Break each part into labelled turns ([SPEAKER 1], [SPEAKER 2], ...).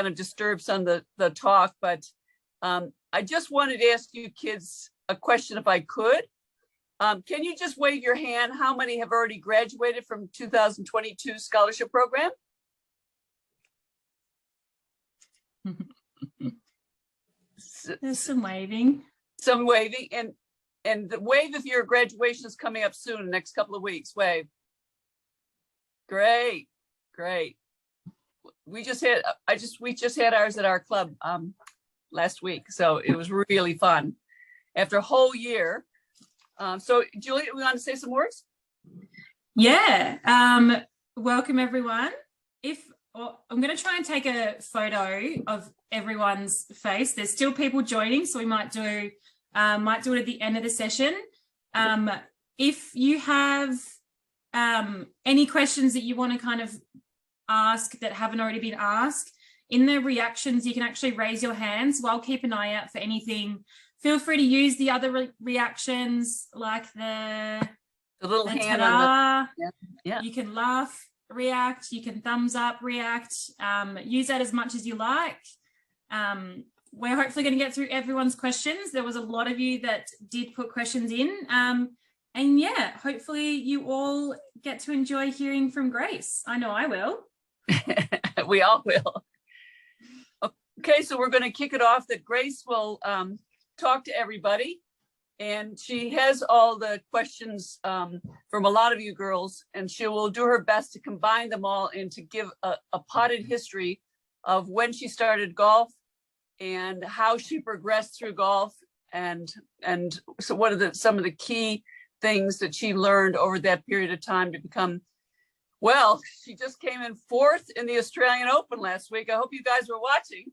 [SPEAKER 1] kind of disturb some of the talk, but I just wanted to ask you kids a question if I could. Can you just wave your hand? How many have already graduated from 2022 scholarship program?
[SPEAKER 2] There's some waving.
[SPEAKER 1] Some waving, and the wave if your graduation is coming up soon, the next couple of weeks. Wave. Great. We just had ours at our club last week, so it was really fun after a whole year. So Julie, we want to say some words?
[SPEAKER 2] Yeah. Welcome everyone. I'm going to try and take a photo of everyone's face. There's still people joining, so we might do it at the end of the session. If you have any questions that you want to kind of ask that haven't already been asked, in the reactions, you can actually raise your hands. So I'll keep an eye out for anything. Feel free to use the other reactions, like the
[SPEAKER 1] little hand on the,
[SPEAKER 2] yeah. You can laugh, react, you can thumbs up, react, use that as much as you like. We're hopefully going to get through everyone's questions. There was a lot of you that did put questions in. And yeah, hopefully you all get to enjoy hearing from Grace. I know I will.
[SPEAKER 1] We all will. Okay, so we're going to kick it off that Grace will talk to everybody. And she has all the questions from a lot of you girls, and she will do her best to combine them all and to give a potted history of when she started golf and how she progressed through golf, and so what are some of the key things that she learned over that period of time to become, well, she just came in 4th in the Australian Open last week. I hope you guys were watching.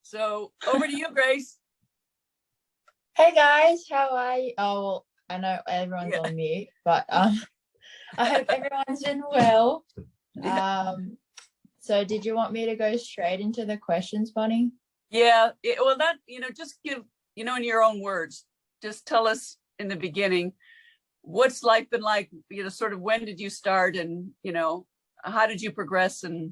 [SPEAKER 1] So over to you, Grace.
[SPEAKER 3] Hey guys, how are you? Oh, well, I know everyone's on mute, but I hope everyone's doing well. So did you want me to go straight into the questions, Bonnie?
[SPEAKER 1] Yeah, well, that, just give, in your own words, just tell us in the beginning, what's life been like, sort of when did you start, and, how did you progress, and,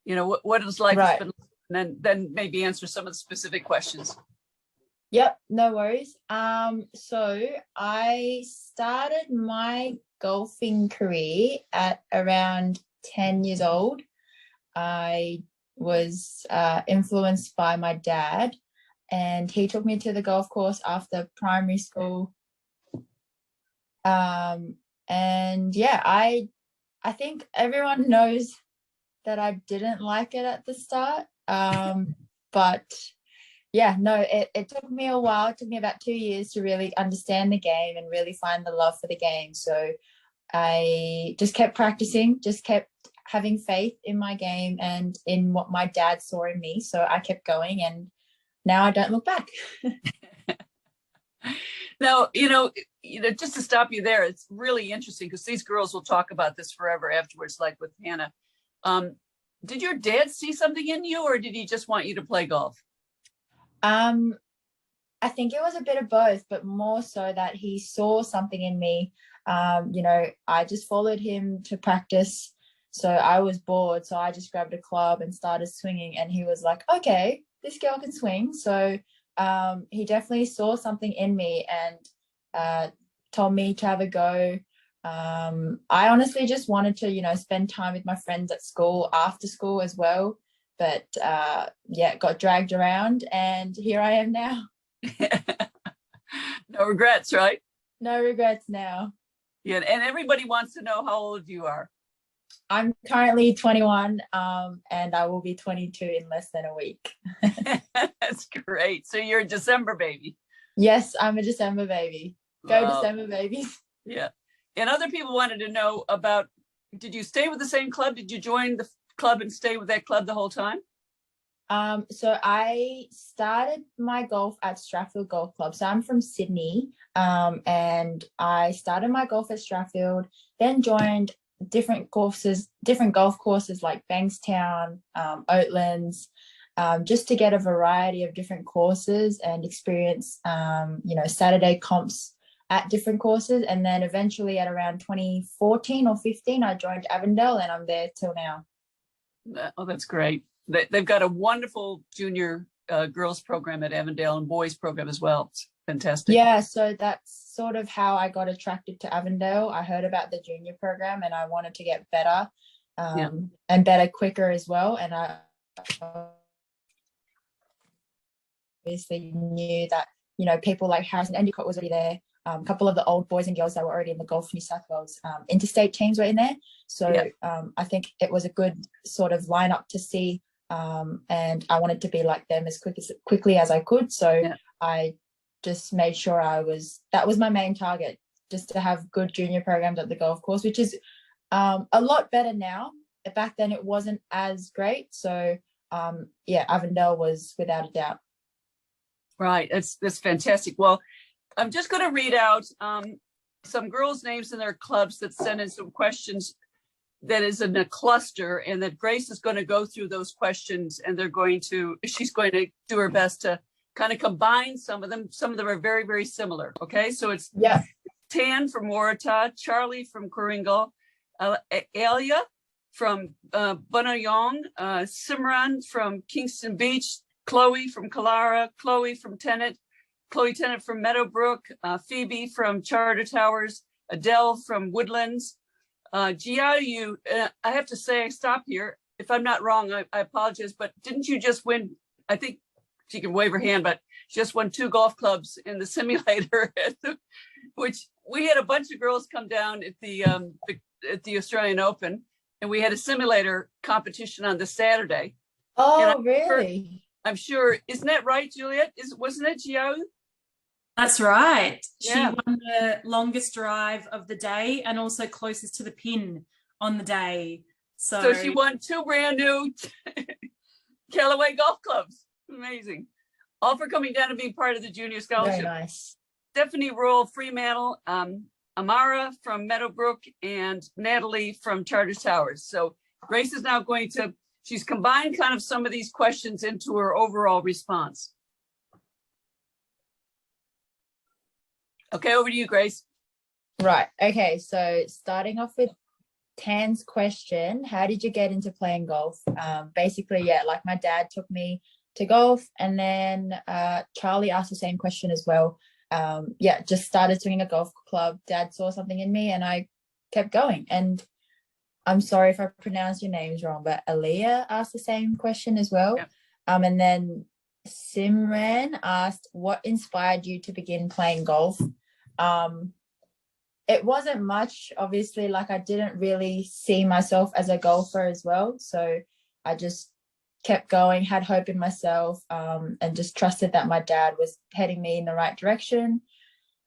[SPEAKER 1] what has life been like, and then maybe answer some of the specific questions.
[SPEAKER 3] Yep, no worries. So I started my golfing career at around 10 years old. I was influenced by my dad, and he took me to the golf course after primary school. And yeah, I think everyone knows that I didn't like it at the start. But yeah, no, it took me a while. It took me about 2 years to really understand the game and really find the love for the game. So I just kept practicing, just kept having faith in my game and in what my dad saw in me. So I kept going, and now I don't look back.
[SPEAKER 1] Now, just to stop you there, it's really interesting because these girls will talk about this forever afterwards, like with Hannah. Did your dad see something in you, or did he just want you to play golf?
[SPEAKER 3] I think it was a bit of both, but more so that he saw something in me. I just followed him to practice. So I was bored. So I just grabbed a club and started swinging, and he was like, okay, this girl can swing. So he definitely saw something in me and told me to have a go. I honestly just wanted to, spend time with my friends at school, after school as well. But got dragged around, and here I am now.
[SPEAKER 1] No regrets, right?
[SPEAKER 3] No regrets now.
[SPEAKER 1] Yeah, and everybody wants to know how old you are.
[SPEAKER 3] I'm currently 21, and I will be 22 in less than a week.
[SPEAKER 1] That's great. So you're a December baby.
[SPEAKER 3] Yes, I'm a December baby. Go December babies.
[SPEAKER 1] Yeah. And other people wanted to know about, did you stay with the same club? Did you join the club and stay with that club the whole time?
[SPEAKER 3] So I started my golf at Strathfield Golf Club. So I'm from Sydney, and I started my golf at Strathfield, then joined different golf courses like Bankstown, Oatlands, just to get a variety of different courses and experience, Saturday comps at different courses. And then eventually at around 2014 or 15, I joined Avondale, and I'm there till now.
[SPEAKER 1] Oh, that's great. They've got a wonderful junior girls program at Avondale and boys program as well. It's fantastic.
[SPEAKER 3] Yeah, so that's sort of how I got attracted to Avondale. I heard about the junior program and I wanted to get better, and better quicker as well. And I obviously knew that, you know, people like Harrison Endicott was already there. A couple of the old boys and girls that were already in the Golf New South Wales interstate teams were in there. So I think it was a good sort of lineup to see. And I wanted to be like them as quickly as I could. So I just made sure that was my main target, just to have good junior programs at the golf course, which is a lot better now. Back then it wasn't as great. So Avondale was without a doubt.
[SPEAKER 1] Right, that's fantastic. Well, I'm just going to read out some girls' names in their clubs that sent in some questions that is in a cluster, and that Grace is going to go through those questions, and she's going to do her best to kind of combine some of them. Some of them are very, very similar. Okay, so it's Tan from Waratah, Charlie from Coringal, Alia from Bunayong, Simran from Kingston Beach, Chloe from Kalara, Chloe from Tennant, Chloe Tennant from Meadowbrook, Phoebe from Charter Towers, Adele from Woodlands. Jiao, I have to say, I stop here. If I'm not wrong, I apologize, but didn't you just win? I think she can wave her hand, but she just won 2 golf clubs in the simulator, which we had a bunch of girls come down at the Australian Open, and we had a simulator competition on the Saturday.
[SPEAKER 3] Oh, really?
[SPEAKER 1] I'm sure, isn't that right, Juliet? Wasn't it Jiao?
[SPEAKER 2] That's right. She won the longest drive of the day and also closest to the pin on the day. So
[SPEAKER 1] she won 2 brand new Callaway golf clubs. Amazing. All for coming down and being part of the junior scholarship.
[SPEAKER 3] Very nice.
[SPEAKER 1] Stephanie Royal Fremantle, Amara from Meadowbrook, and Natalie from Charter Towers. So Grace is now she's combined kind of some of these questions into her overall response. Okay, over to you, Grace.
[SPEAKER 3] Right. Okay. So starting off with Tan's question, how did you get into playing golf? Basically, like my dad took me to golf, and then Charlie asked the same question as well. Just started swinging a golf club. Dad saw something in me and I kept going. And I'm sorry if I pronounced your names wrong, but Aaliyah asked the same question as well.
[SPEAKER 1] Yep.
[SPEAKER 3] And then Simran asked, what inspired you to begin playing golf? It wasn't much, obviously, like I didn't really see myself as a golfer as well. So I just kept going, had hope in myself, and just trusted that my dad was heading me in the right direction.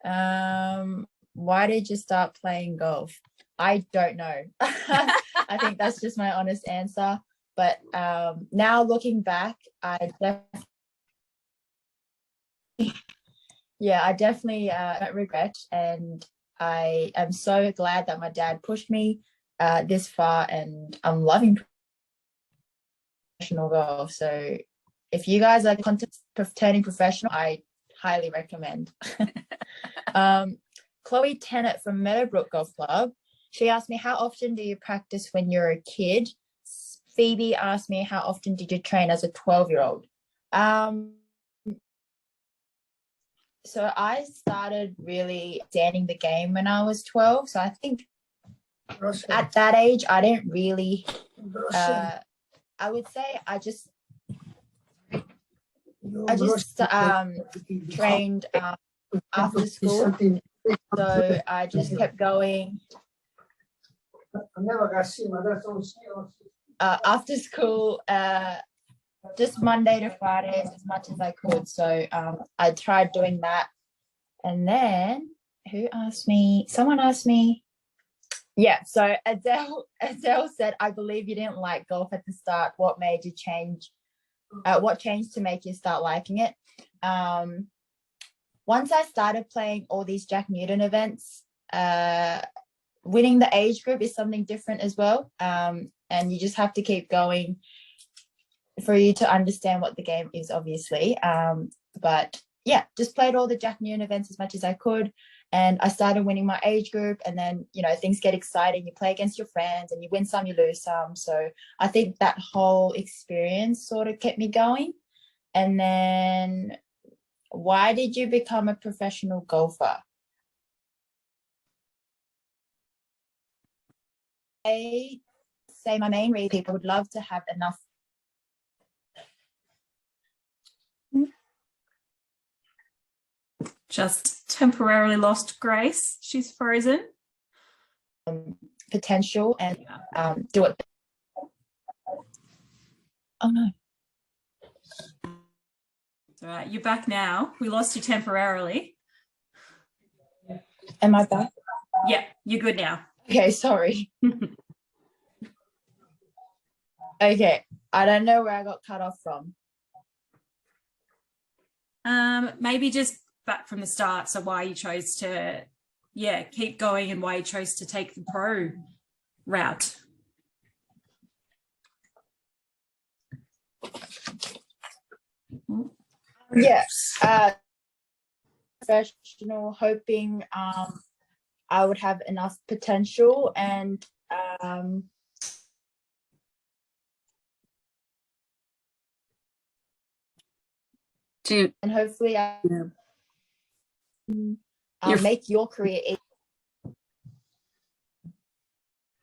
[SPEAKER 3] Why did you start playing golf? I don't know. I think that's just my honest answer. But now looking back, I definitely don't regret, and I am so glad that my dad pushed me this far, and I'm loving professional golf. So if you guys are turning professional, I highly recommend. Chloe Tennant from Meadowbrook Golf Club, she asked me, how often do you practice when you're a kid? Phoebe asked me, how often did you train as a 12-year-old? So I started really understanding the game when I was 12. So I think at that age, I didn't really, I would say I just trained after school. So I just kept going. After school, just Monday to Fridays as much as I could. So I tried doing that. And then someone asked me, so Adele said, I believe you didn't like golf at the start. What made you change? What changed to make you start liking it? Once I started playing all these Jack Newton events, winning the age group is something different as well. And you just have to keep going for you to understand what the game is, obviously. But just played all the Jack Newton events as much as I could. And I started winning my age group, and then, you know, things get exciting. You play against your friends and you win some, you lose some. So I think that whole experience sort of kept me going. And then, why did you become a professional golfer? I say my main reason, people would love to have enough.
[SPEAKER 2] Just temporarily lost Grace. She's frozen.
[SPEAKER 3] Potential and do it. Oh no.
[SPEAKER 2] It's all right. You're back now. We lost you temporarily.
[SPEAKER 3] Am I back?
[SPEAKER 2] Yeah, you're good now.
[SPEAKER 3] Okay, sorry. Okay, I don't know where I got cut off from.
[SPEAKER 2] Maybe just back from the start. So why you chose to, keep going, and why you chose to take the pro route.
[SPEAKER 3] Yes, professional, hoping I would have enough potential and and hopefully I'll make your career easy.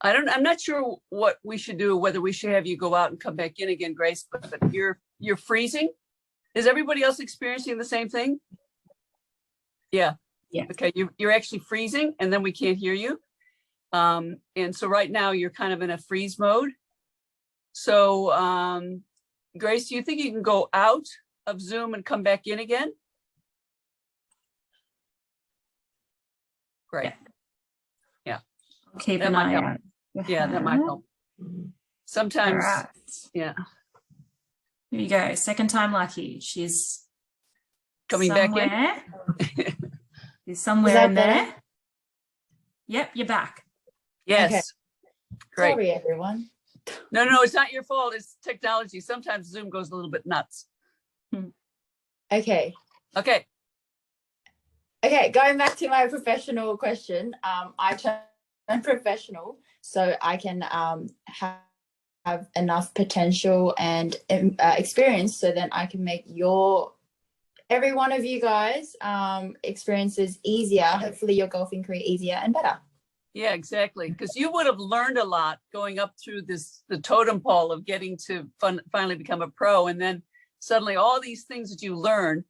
[SPEAKER 1] I'm not sure what we should do, whether we should have you go out and come back in again, Grace, but you're freezing. Is everybody else experiencing the same thing? Yeah.
[SPEAKER 2] Yeah.
[SPEAKER 1] Okay, you're actually freezing, and then we can't hear you. And so right now you're kind of in a freeze mode. So Grace, do you think you can go out of Zoom and come back in again? Great. Yeah.
[SPEAKER 2] Keep
[SPEAKER 1] That
[SPEAKER 2] an
[SPEAKER 1] might
[SPEAKER 2] eye
[SPEAKER 1] help.
[SPEAKER 2] out.
[SPEAKER 1] Yeah, that might help. Sometimes,
[SPEAKER 2] All right.
[SPEAKER 1] yeah.
[SPEAKER 2] Here you go. Second time lucky. She's
[SPEAKER 1] Coming
[SPEAKER 2] somewhere.
[SPEAKER 1] back in.
[SPEAKER 2] She's somewhere
[SPEAKER 3] that
[SPEAKER 2] in
[SPEAKER 3] better?
[SPEAKER 2] there. Yep, you're back.
[SPEAKER 1] Yes.
[SPEAKER 3] Okay.
[SPEAKER 1] Great.
[SPEAKER 3] Sorry, everyone.
[SPEAKER 1] No, it's not your fault. It's technology. Sometimes Zoom goes a little bit nuts.
[SPEAKER 3] Okay.
[SPEAKER 1] Okay.
[SPEAKER 3] Okay, going back to my professional question, I turned professional so I can have enough potential and experience so then I can make every one of you guys experiences easier. Hopefully your golfing career easier and better.
[SPEAKER 1] Yeah, exactly. Because you would have learned a lot going up through the totem pole of getting to finally become a pro. And then suddenly all these things that you learn,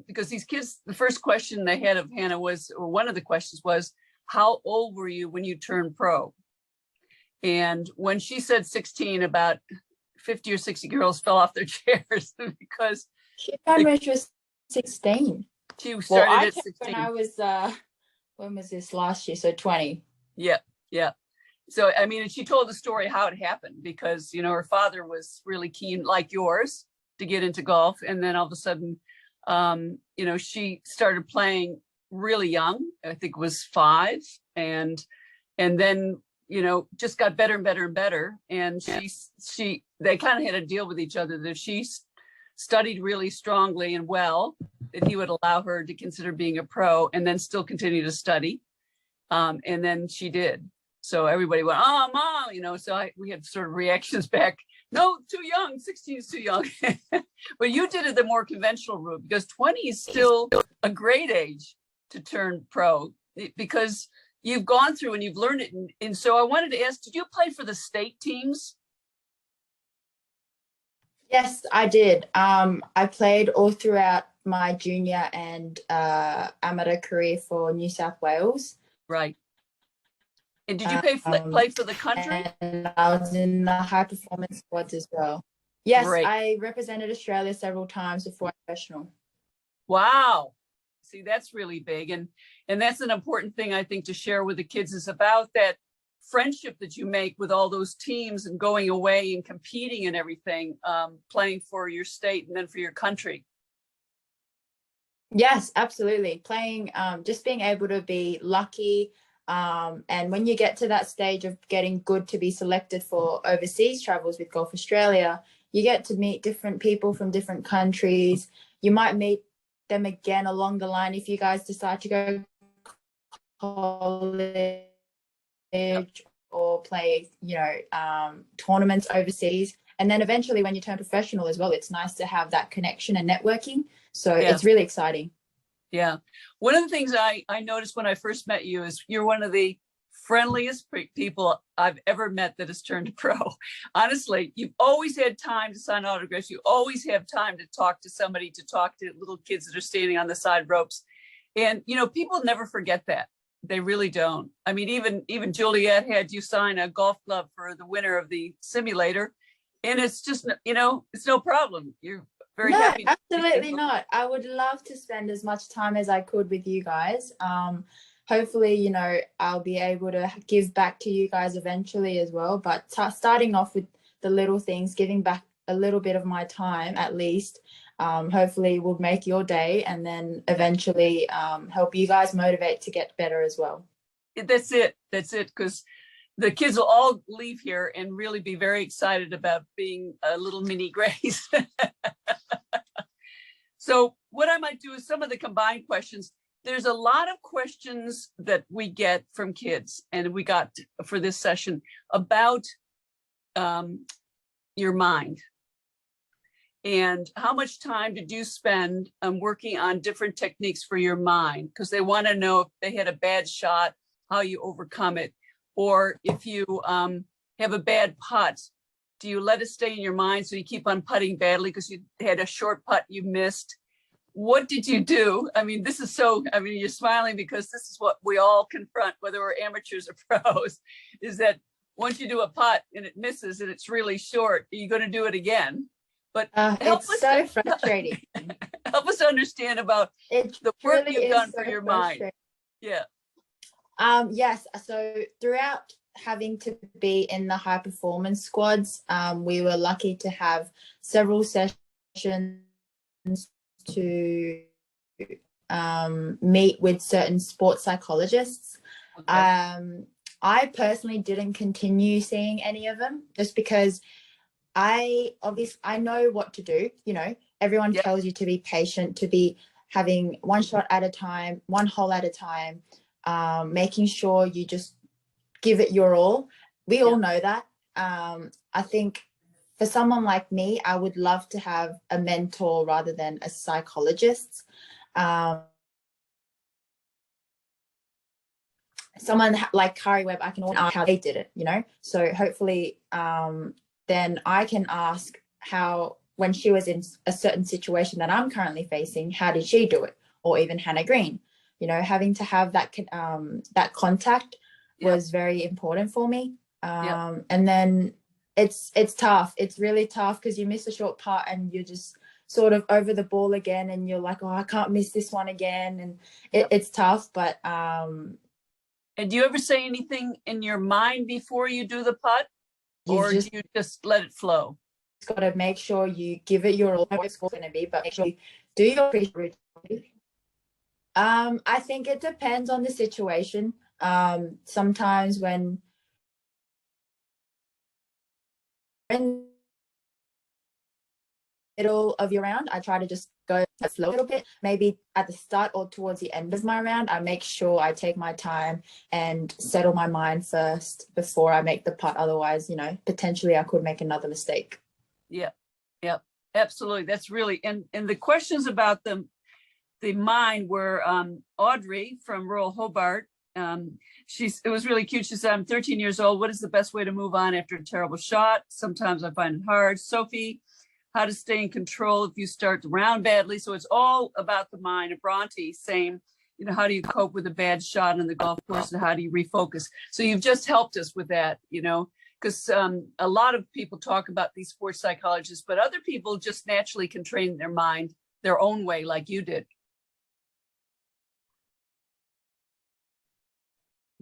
[SPEAKER 1] because these kids, the first question they had of Hannah was, or one of the questions was, how old were you when you turned pro? And when she said 16, about 50 or 60 girls fell off their chairs because
[SPEAKER 3] She turned when she was 16.
[SPEAKER 1] she
[SPEAKER 3] Well,
[SPEAKER 1] started
[SPEAKER 3] I
[SPEAKER 1] at
[SPEAKER 3] turned
[SPEAKER 1] 16.
[SPEAKER 3] when I was, when was this last year? So 20.
[SPEAKER 1] Yeah. So, I mean, and she told the story how it happened because, you know, her father was really keen, like yours, to get into golf. And then all of a sudden, you know, she started playing really young. I think it was 5. And then, you know, just got better and better and better. And they kind of had a deal with each other that if she studied really strongly and well, that he would allow her to consider being a pro and then still continue to study. And then she did. So everybody went, oh, Mom, you know, so we had sort of reactions back. No, too young, 16 is too young. But you did it the more conventional route because 20 is still a great age to turn pro because you've gone through and you've learned it. And so I wanted to ask, did you play for the state teams?
[SPEAKER 3] Yes, I did. I played all throughout my junior and amateur career for New South Wales.
[SPEAKER 1] Right. And did you play for the country?
[SPEAKER 3] And I was in the high performance squads as well. Yes,
[SPEAKER 1] Great.
[SPEAKER 3] I represented Australia several times before I'm professional.
[SPEAKER 1] Wow. See, that's really big. And that's an important thing, I think, to share with the kids is about that friendship that you make with all those teams and going away and competing and everything, playing for your state and then for your country.
[SPEAKER 3] Yes, absolutely. Playing, just being able to be lucky. And when you get to that stage of getting good to be selected for overseas travels with Golf Australia, you get to meet different people from different countries. You might meet them again along the line if you guys decide to go college or play, tournaments overseas. And then eventually when you turn professional as well, it's nice to have that connection and networking. So it's really exciting.
[SPEAKER 1] Yeah. One of the things I noticed when I first met you is you're one of the friendliest people I've ever met that has turned pro. Honestly, you've always had time to sign autographs. You always have time to talk to somebody, to talk to little kids that are standing on the side ropes. And, people never forget that. They really don't. I mean, even Juliet had you sign a golf club for the winner of the simulator. And it's just, it's no problem. You're very happy.
[SPEAKER 3] Absolutely not. I would love to spend as much time as I could with you guys. Hopefully, I'll be able to give back to you guys eventually as well. But starting off with the little things, giving back a little bit of my time at least, hopefully will make your day, and then eventually help you guys motivate to get better as well.
[SPEAKER 1] That's it. Because the kids will all leave here and really be very excited about being a little mini Grace. So what I might do is some of the combined questions. There's a lot of questions that we get from kids, and we got for this session about your mind. And how much time did you spend working on different techniques for your mind? Because they want to know if they had a bad shot, how you overcome it. Or if you have a bad putt, do you let it stay in your mind so you keep on putting badly because you had a short putt you missed? What did you do? I mean, you're smiling because this is what we all confront, whether we're amateurs or pros, is that once you do a putt and it misses and it's really short, are you going to do it again? But
[SPEAKER 3] it's so frustrating.
[SPEAKER 1] Help us understand about the work you've done for your mind. Yeah.
[SPEAKER 3] Yes. So throughout having to be in the high performance squads, we were lucky to have several sessions to meet with certain sports psychologists. Okay. I personally didn't continue seeing any of them just because I know what to do. Everyone tells you to be patient, to be having one shot at a time, one hole at a time, making sure you just give it your all. We all know that. I think for someone like me, I would love to have a mentor rather than a psychologist. Someone like Kari Webb, I can ask how they did it, So hopefully then I can ask how, when she was in a certain situation that I'm currently facing, how did she do it? Or even Hannah Green, having to have that contact was very important for me. And then it's tough. It's really tough because you miss a short putt and you're just sort of over the ball again, and you're like, oh, I can't miss this one again. And it's tough, but.
[SPEAKER 1] And do you ever say anything in your mind before you do the putt? Or do you just let it flow?
[SPEAKER 3] Got to make sure you give it your all. What it's going to be, but make sure you do your pre-routine. I think it depends on the situation. Sometimes when in the middle of your round, I try to just go slow a little bit. Maybe at the start or towards the end of my round, I make sure I take my time and settle my mind first before I make the putt. Otherwise, potentially I could make another mistake. Yeah, absolutely. That's really, and the questions about the mind were Audrey from rural Hobart. It was really cute. She said, I'm 13 years old. What is the best way to move on after a terrible shot? Sometimes I find it hard. Sophie, how to stay in control if you start the round badly. So it's all about the mind. And Bronte saying, how do you cope with a bad shot on the golf course and how do you refocus? So you've just helped us with that, because a lot of people talk about these sports psychologists, but other people just naturally can train their mind their own way like you did.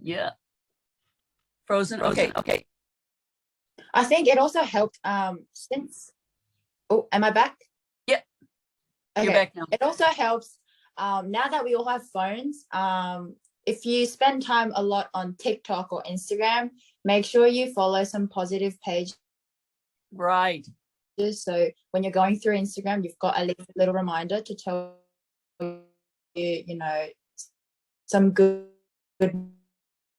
[SPEAKER 3] Yeah. Frozen. Okay. I think it also helped since. Oh, am I back?
[SPEAKER 1] Yep.
[SPEAKER 3] Okay.
[SPEAKER 1] You're back now.
[SPEAKER 3] It also helps now that we all have phones. If you spend time a lot on TikTok or Instagram, make sure you follow some positive pages.
[SPEAKER 1] Right.
[SPEAKER 3] So when you're going through Instagram, you've got a little reminder to tell you, some good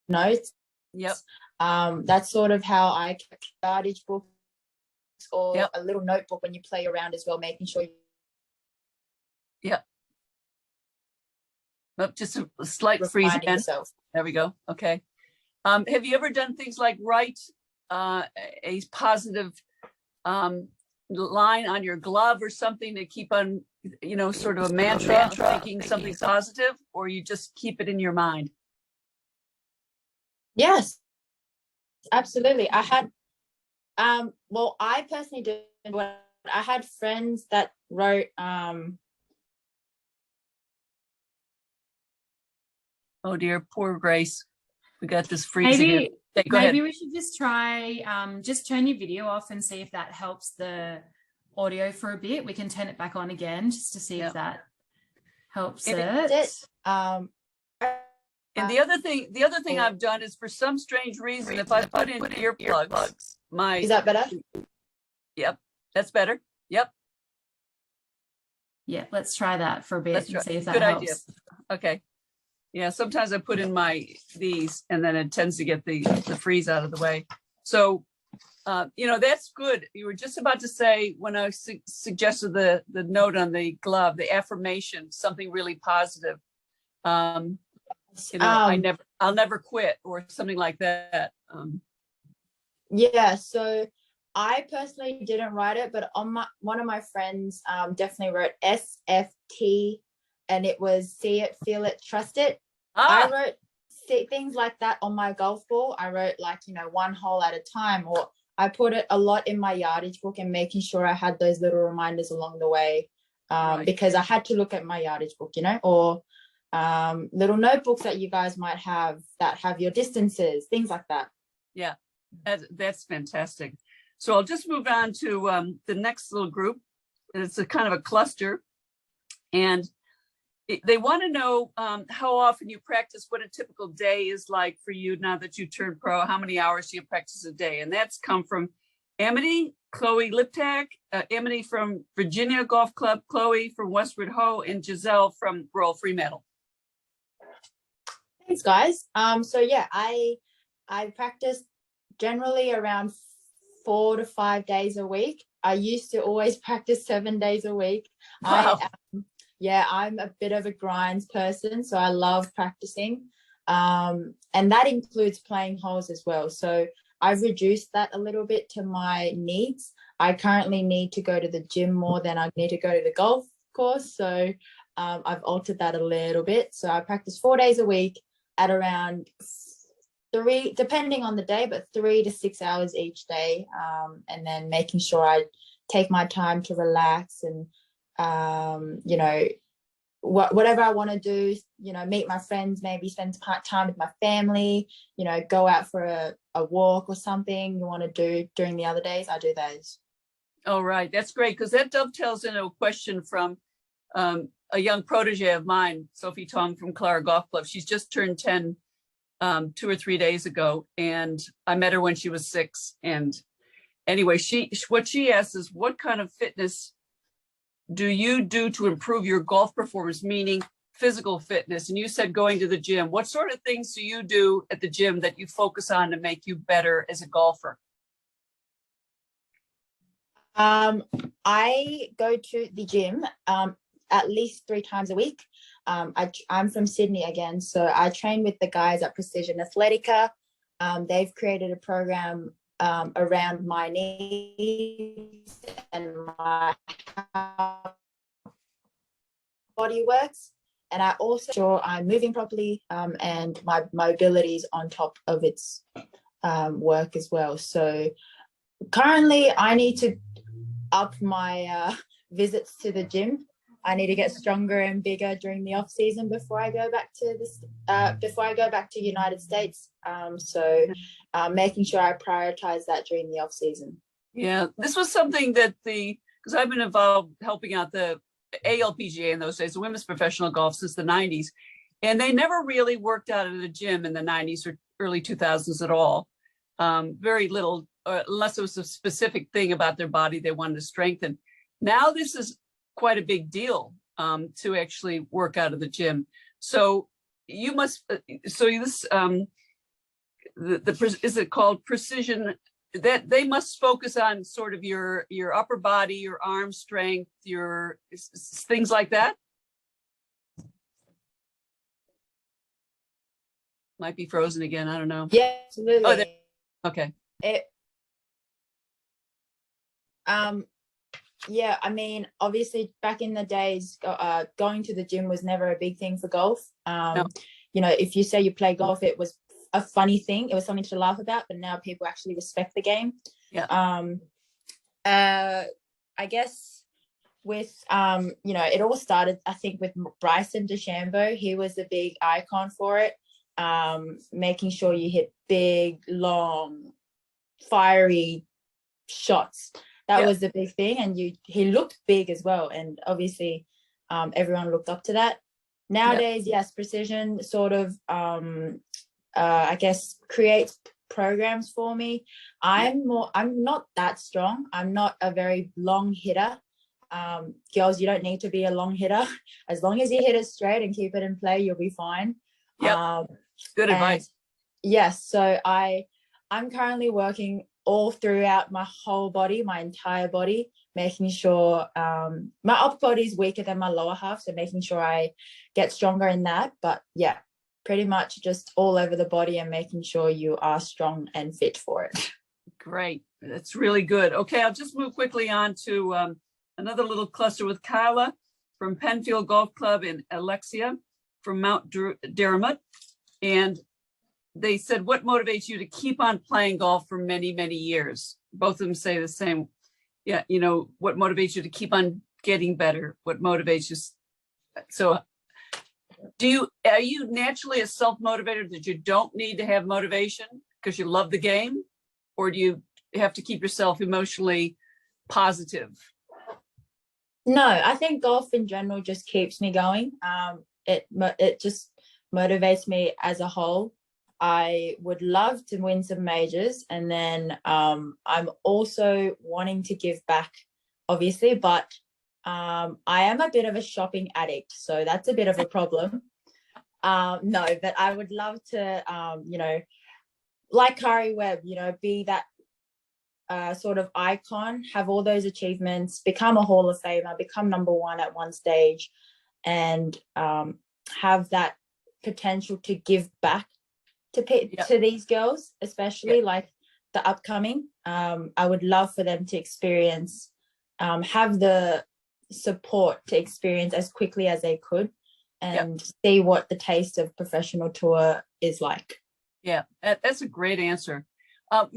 [SPEAKER 3] notes.
[SPEAKER 1] Yep.
[SPEAKER 3] That's sort of how I kept yardage books or
[SPEAKER 1] Yep.
[SPEAKER 3] a little notebook when you play around as well, making sure.
[SPEAKER 1] Yep. Oh, just a slight freeze
[SPEAKER 3] Reminding
[SPEAKER 1] again.
[SPEAKER 3] yourself.
[SPEAKER 1] There we go. Okay. Have you ever done things like write a positive line on your glove or something to keep on, you know, sort of a mantra, thinking something positive, or you just keep it in your mind?
[SPEAKER 3] Yes, absolutely. I had, well, I personally did what I had friends that wrote,
[SPEAKER 1] Oh dear, poor Grace. We got this freeze again. Okay, go ahead.
[SPEAKER 2] Maybe we should just try, just turn your video off and see if that helps the audio for a bit. We can turn it back on again just to see if that helps it.
[SPEAKER 1] And the other thing I've done is, for some strange reason, if I put in earplugs,
[SPEAKER 3] is that better?
[SPEAKER 1] Yep, that's better. Yep.
[SPEAKER 2] Yeah, let's try that for a bit and see if that
[SPEAKER 1] Good
[SPEAKER 2] helps.
[SPEAKER 1] idea. Okay. Yeah, sometimes I put in these and then it tends to get the freeze out of the way. So, you know, that's good. You were just about to say, when I suggested the note on the glove, the affirmation, something really positive. You know, I'll never quit, or something like that.
[SPEAKER 3] Yeah, so I personally didn't write it, but on one of my friends definitely wrote SFT, and it was see it, feel it, trust it. I wrote things like that on my golf ball. I wrote, like, you know, one hole at a time, or I put it a lot in my yardage book and making sure I had those little reminders along the way, because I had to look at my yardage book, you know, or little notebooks that you guys might have that have your distances, things like that.
[SPEAKER 1] Yeah, that's fantastic. So I'll just move on to the next little group. It's a kind of a cluster, and they want to know how often you practice, what a typical day is like for you now that you turned pro. How many hours do you practice a day? And that's come from Amity, Chloe Liptak, Amity from Virginia Golf Club, Chloe from Westward Ho, and Giselle from Royal Fremantle.
[SPEAKER 3] Thanks, guys. So yeah, I practice generally around 4 to 5 days a week. I used to always practice 7 days a week.
[SPEAKER 1] Wow.
[SPEAKER 3] I'm a bit of a grinds person, so I love practicing. And that includes playing holes as well. So I've reduced that a little bit to my needs. I currently need to go to the gym more than I need to go to the golf course. So I've altered that a little bit. So I practice 4 days a week at around 3, depending on the day, but 3 to 6 hours each day. And then making sure I take my time to relax and, you know, whatever I want to do, you know, meet my friends, maybe spend time with my family, you know, go out for a walk or something you want to do during the other days, I do those.
[SPEAKER 1] All right, that's great, because that dovetails into a question from a young protege of mine, Sophie Tong from Clara Golf Club. She's just turned 10 2 or 3 days ago, and I met her when she was 6. And anyway, what she asked is, what kind of fitness do you do to improve your golf performance, meaning physical fitness? And you said going to the gym. What sort of things do you do at the gym that you focus on to make you better as a golfer?
[SPEAKER 3] I go to the gym at least 3 times a week. I'm from Sydney again, so I train with the guys at Precision Athletica. They've created a program around my needs and my body works, and I also sure I'm moving properly and my mobility is on top of its work as well. So currently I need to up my visits to the gym. I need to get stronger and bigger during the off season before I go back to this. Before I go back to United States. So making sure I prioritize that during the off season.
[SPEAKER 1] Yeah, this was something that because I've been involved helping out the ALPGA in those days, the women's professional golf, since the 90s, and they never really worked out at a gym in the 90s or early 2000s at all. Very little, unless it was a specific thing about their body they wanted to strengthen. Now this is quite a big deal to actually work out of the gym. So you must, so this, is it called precision? That they must focus on sort of your upper body, your arm strength, your things like that. Might be frozen again. I don't know.
[SPEAKER 3] Yeah, absolutely.
[SPEAKER 1] Okay.
[SPEAKER 3] Yeah, I mean, obviously back in the days, going to the gym was never a big thing for golf.
[SPEAKER 1] No.
[SPEAKER 3] You know, if you say you play golf, it was a funny thing. It was something to laugh about, but now people actually respect the game.
[SPEAKER 1] Yeah.
[SPEAKER 3] I guess with, you know, it all started, I think, with Bryson DeChambeau. He was a big icon for it. Making sure you hit big, long, fiery shots. That was the big thing, and he looked big as well, and obviously everyone looked up to that. Nowadays, yes, precision sort of I guess creates programs for me. I'm not that strong. I'm not a very long hitter. Girls, you don't need to be a long hitter. As long as you hit it straight and keep it in play, you'll be fine.
[SPEAKER 1] Yep. Good advice.
[SPEAKER 3] Yes, so I'm currently working all throughout my whole body, my entire body, making sure my upper body is weaker than my lower half, so making sure I get stronger in that. But yeah, pretty much just all over the body and making sure you are strong and fit for it.
[SPEAKER 1] Great. That's really good. Okay, I'll just move quickly on to another little cluster with Kyla from Penfield Golf Club in Alexia from Mount Dermot. And they said, what motivates you to keep on playing golf for many, many years? Both of them say the same. Yeah, you know, what motivates you to keep on getting better? What motivates you? So are you naturally a self-motivator that you don't need to have motivation because you love the game? Or do you have to keep yourself emotionally positive?
[SPEAKER 3] No, I think golf in general just keeps me going. It just motivates me as a whole. I would love to win some majors, and then I'm also wanting to give back, obviously, but I am a bit of a shopping addict, so that's a bit of a problem. No, but I would love to, you know, like Kari Webb, you know, be that sort of icon, have all those achievements, become a Hall of Famer, become #1 at one stage, and have that potential to give back to these girls, especially like the upcoming. I would love for them to experience, have the support to experience as quickly as they could, and see what the taste of professional tour is like.
[SPEAKER 1] Yeah, that's a great answer.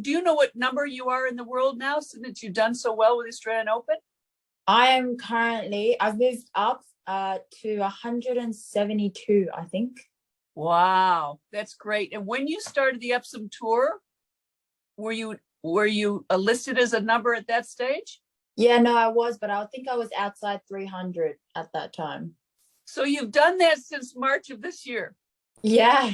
[SPEAKER 1] Do you know what number you are in the world now, since you've done so well with the Australian Open?
[SPEAKER 3] I am currently, I've moved up to 172, I think.
[SPEAKER 1] Wow, that's great. And when you started the Epsom Tour, were you listed as a number at that stage?
[SPEAKER 3] Yeah, no, I was, but I think I was outside 300 at that time.
[SPEAKER 1] So you've done that since March of this year.
[SPEAKER 3] Yeah.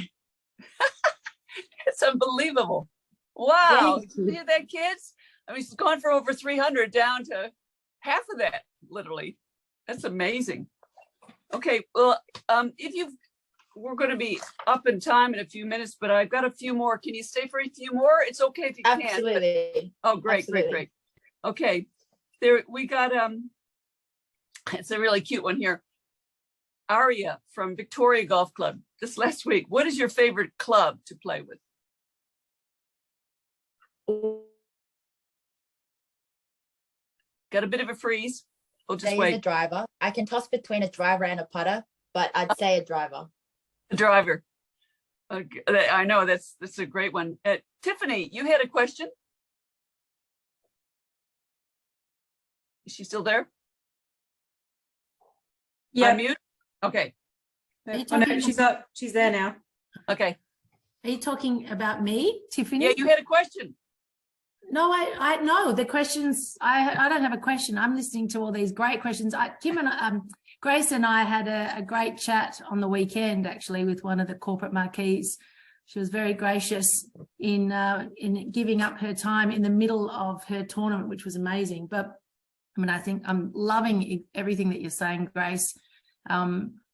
[SPEAKER 1] It's unbelievable. Wow. You hear that, kids? I mean, she's gone from over 300 down to half of that, literally. That's amazing. Okay, well, we're going to be up in time in a few minutes, but I've got a few more. Can you stay for a few more? It's okay if you can't.
[SPEAKER 3] Absolutely.
[SPEAKER 1] Oh, great,
[SPEAKER 3] Absolutely.
[SPEAKER 1] great. Okay, there we got it's a really cute one here. Aria from Victoria Golf Club this last week. What is your favorite club to play with? Got a bit of a freeze. We'll just wait.
[SPEAKER 3] A driver. I can toss between a driver and a putter, but I'd say a driver.
[SPEAKER 1] A driver. I know that's a great one. Tiffany, you had a question? Is she still there?
[SPEAKER 2] Yeah.
[SPEAKER 1] Unmute? Okay.
[SPEAKER 2] She's there now.
[SPEAKER 1] Okay.
[SPEAKER 4] Are you talking about me, Tiffany?
[SPEAKER 1] Yeah, you had a question.
[SPEAKER 4] No, I know the questions. I don't have a question. I'm listening to all these great questions. Grace and I had a great chat on the weekend, actually, with one of the corporate marquees. She was very gracious in giving up her time in the middle of her tournament, which was amazing. But I mean, I think I'm loving everything that you're saying, Grace.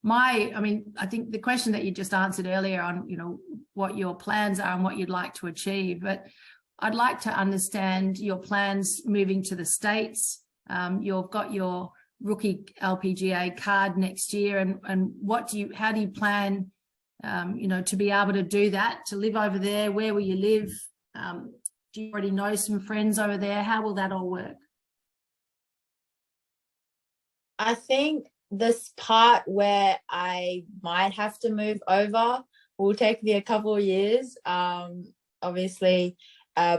[SPEAKER 4] I mean, I think the question that you just answered earlier on, you know, what your plans are and what you'd like to achieve, but I'd like to understand your plans moving to the States. You've got your rookie LPGA card next year, and how do you plan, you know, to be able to do that, to live over there? Where will you live? Do you already know some friends over there? How will that all work?
[SPEAKER 3] I think this part where I might have to move over will take me a couple of years. Obviously,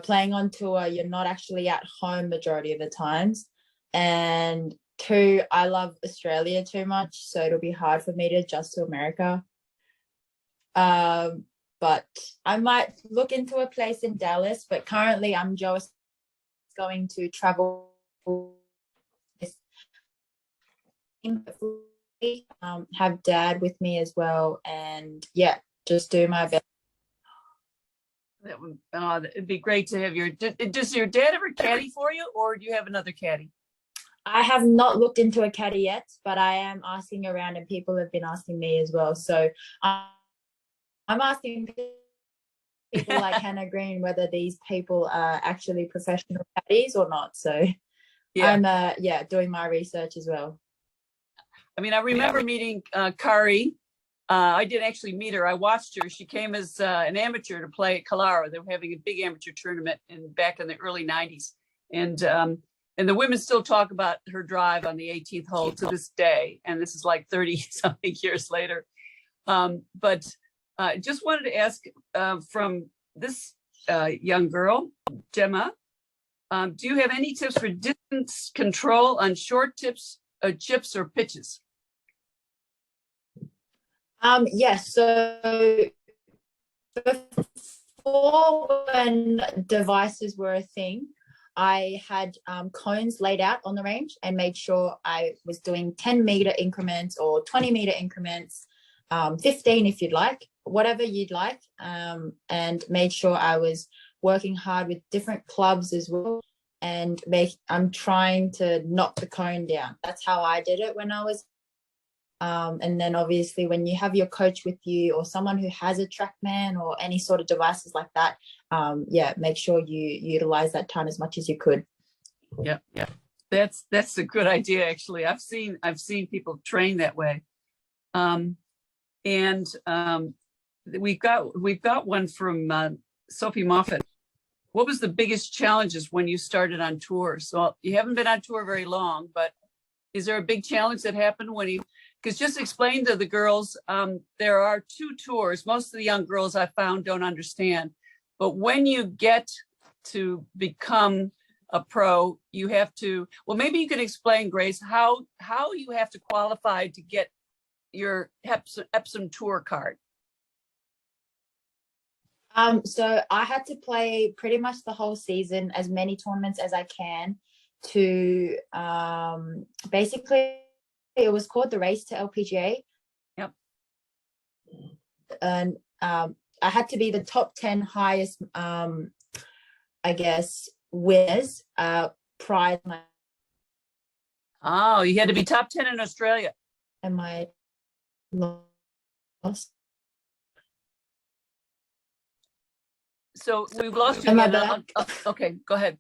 [SPEAKER 3] playing on tour, you're not actually at home majority of the times. And two, I love Australia too much, so it'll be hard for me to adjust to America. But I might look into a place in Dallas, but currently I'm just going to travel, have dad with me as well, and yeah, just do my best.
[SPEAKER 1] That would, it'd be great to have does your dad ever caddy for you, or do you have another caddy?
[SPEAKER 3] I have not looked into a caddy yet, but I am asking around, and people have been asking me as well. So I'm asking people like Hannah Green whether these people are actually professional caddies or not. So yeah, I'm doing my research as well.
[SPEAKER 1] I mean, I remember meeting Kari. I didn't actually meet her. I watched her. She came as an amateur to play at Kalara. They were having a big amateur tournament back in the early 90s. And the women still talk about her drive on the 18th hole to this day. And this is like 30 something years later. But just wanted to ask from this young girl, Gemma, do you have any tips for distance control on short chips or pitches?
[SPEAKER 3] Yes. So before, when devices were a thing, I had cones laid out on the range and made sure I was doing 10-meter increments or 20-meter increments, 15 if you'd like, whatever you'd like, and made sure I was working hard with different clubs as well, and I'm trying to knock the cone down. That's how I did it when I was and then obviously when you have your coach with you or someone who has a TrackMan or any sort of devices like that, make sure you utilize that time as much as you could.
[SPEAKER 1] Yeah, that's a good idea. Actually, I've seen people train that way. We've got one from Sophie Moffat. What was the biggest challenges when you started on tour? So you haven't been on tour very long, but is there a big challenge that happened when you? Because just explain to the girls, there are 2 tours. Most of the young girls I found don't understand. But when you get to become a pro, you have to, well, maybe you could explain, Grace, how you have to qualify to get your Epsom Tour card.
[SPEAKER 3] So I had to play pretty much the whole season, as many tournaments as I can, to basically, it was called the Race to LPGA.
[SPEAKER 1] Yep.
[SPEAKER 3] And I had to be the top 10 highest, I guess, winners prior to my.
[SPEAKER 1] Oh, you had to be top 10 in Australia.
[SPEAKER 3] Am I lost?
[SPEAKER 1] So we've lost you.
[SPEAKER 3] Am I back?
[SPEAKER 1] Okay, go ahead.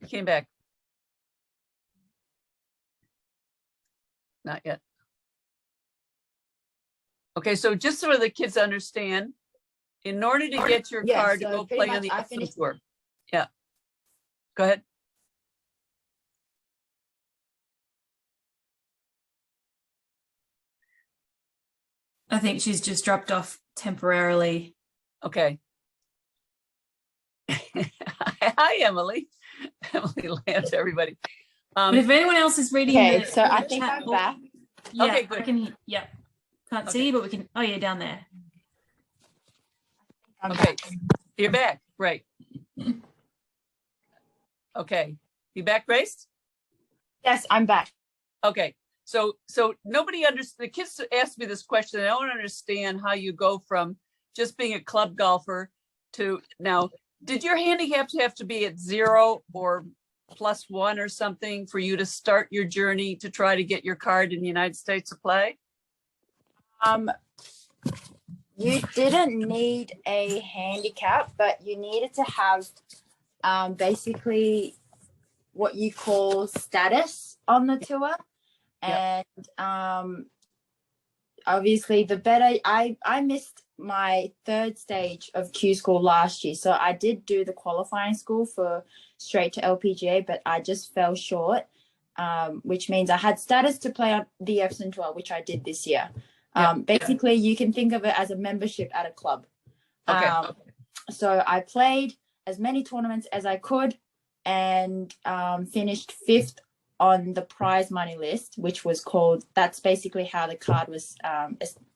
[SPEAKER 1] You came back. Not yet. Okay, so just so the kids understand, in order to get your card to go play on the Epsom Tour. Yeah. Go ahead.
[SPEAKER 2] I think she's just dropped off temporarily.
[SPEAKER 1] Okay. Hi, Emily. Emily Lance, everybody.
[SPEAKER 2] But if anyone else is reading,
[SPEAKER 3] okay, so I think I'm back.
[SPEAKER 2] Yeah,
[SPEAKER 1] okay, good.
[SPEAKER 2] Can't see, but we can. Oh yeah, down there.
[SPEAKER 1] Okay, you're back. Right. Okay, you back, Grace?
[SPEAKER 3] Yes, I'm back.
[SPEAKER 1] Okay, so nobody understands. The kids asked me this question. I don't understand how you go from just being a club golfer to now. Did your handicap have to be at 0 or +1 or something for you to start your journey to try to get your card in the United States to play?
[SPEAKER 3] You didn't need a handicap, but you needed to have basically what you call status on the tour.
[SPEAKER 1] Yep.
[SPEAKER 3] And obviously the better I missed my third stage of Q school last year. So I did do the qualifying school for straight to LPGA, but I just fell short, which means I had status to play on the Epsom Tour, which I did this year. Basically, you can think of it as a membership at a club.
[SPEAKER 1] Okay.
[SPEAKER 3] So I played as many tournaments as I could and finished 5th on the prize money list, which was called, that's basically how the card was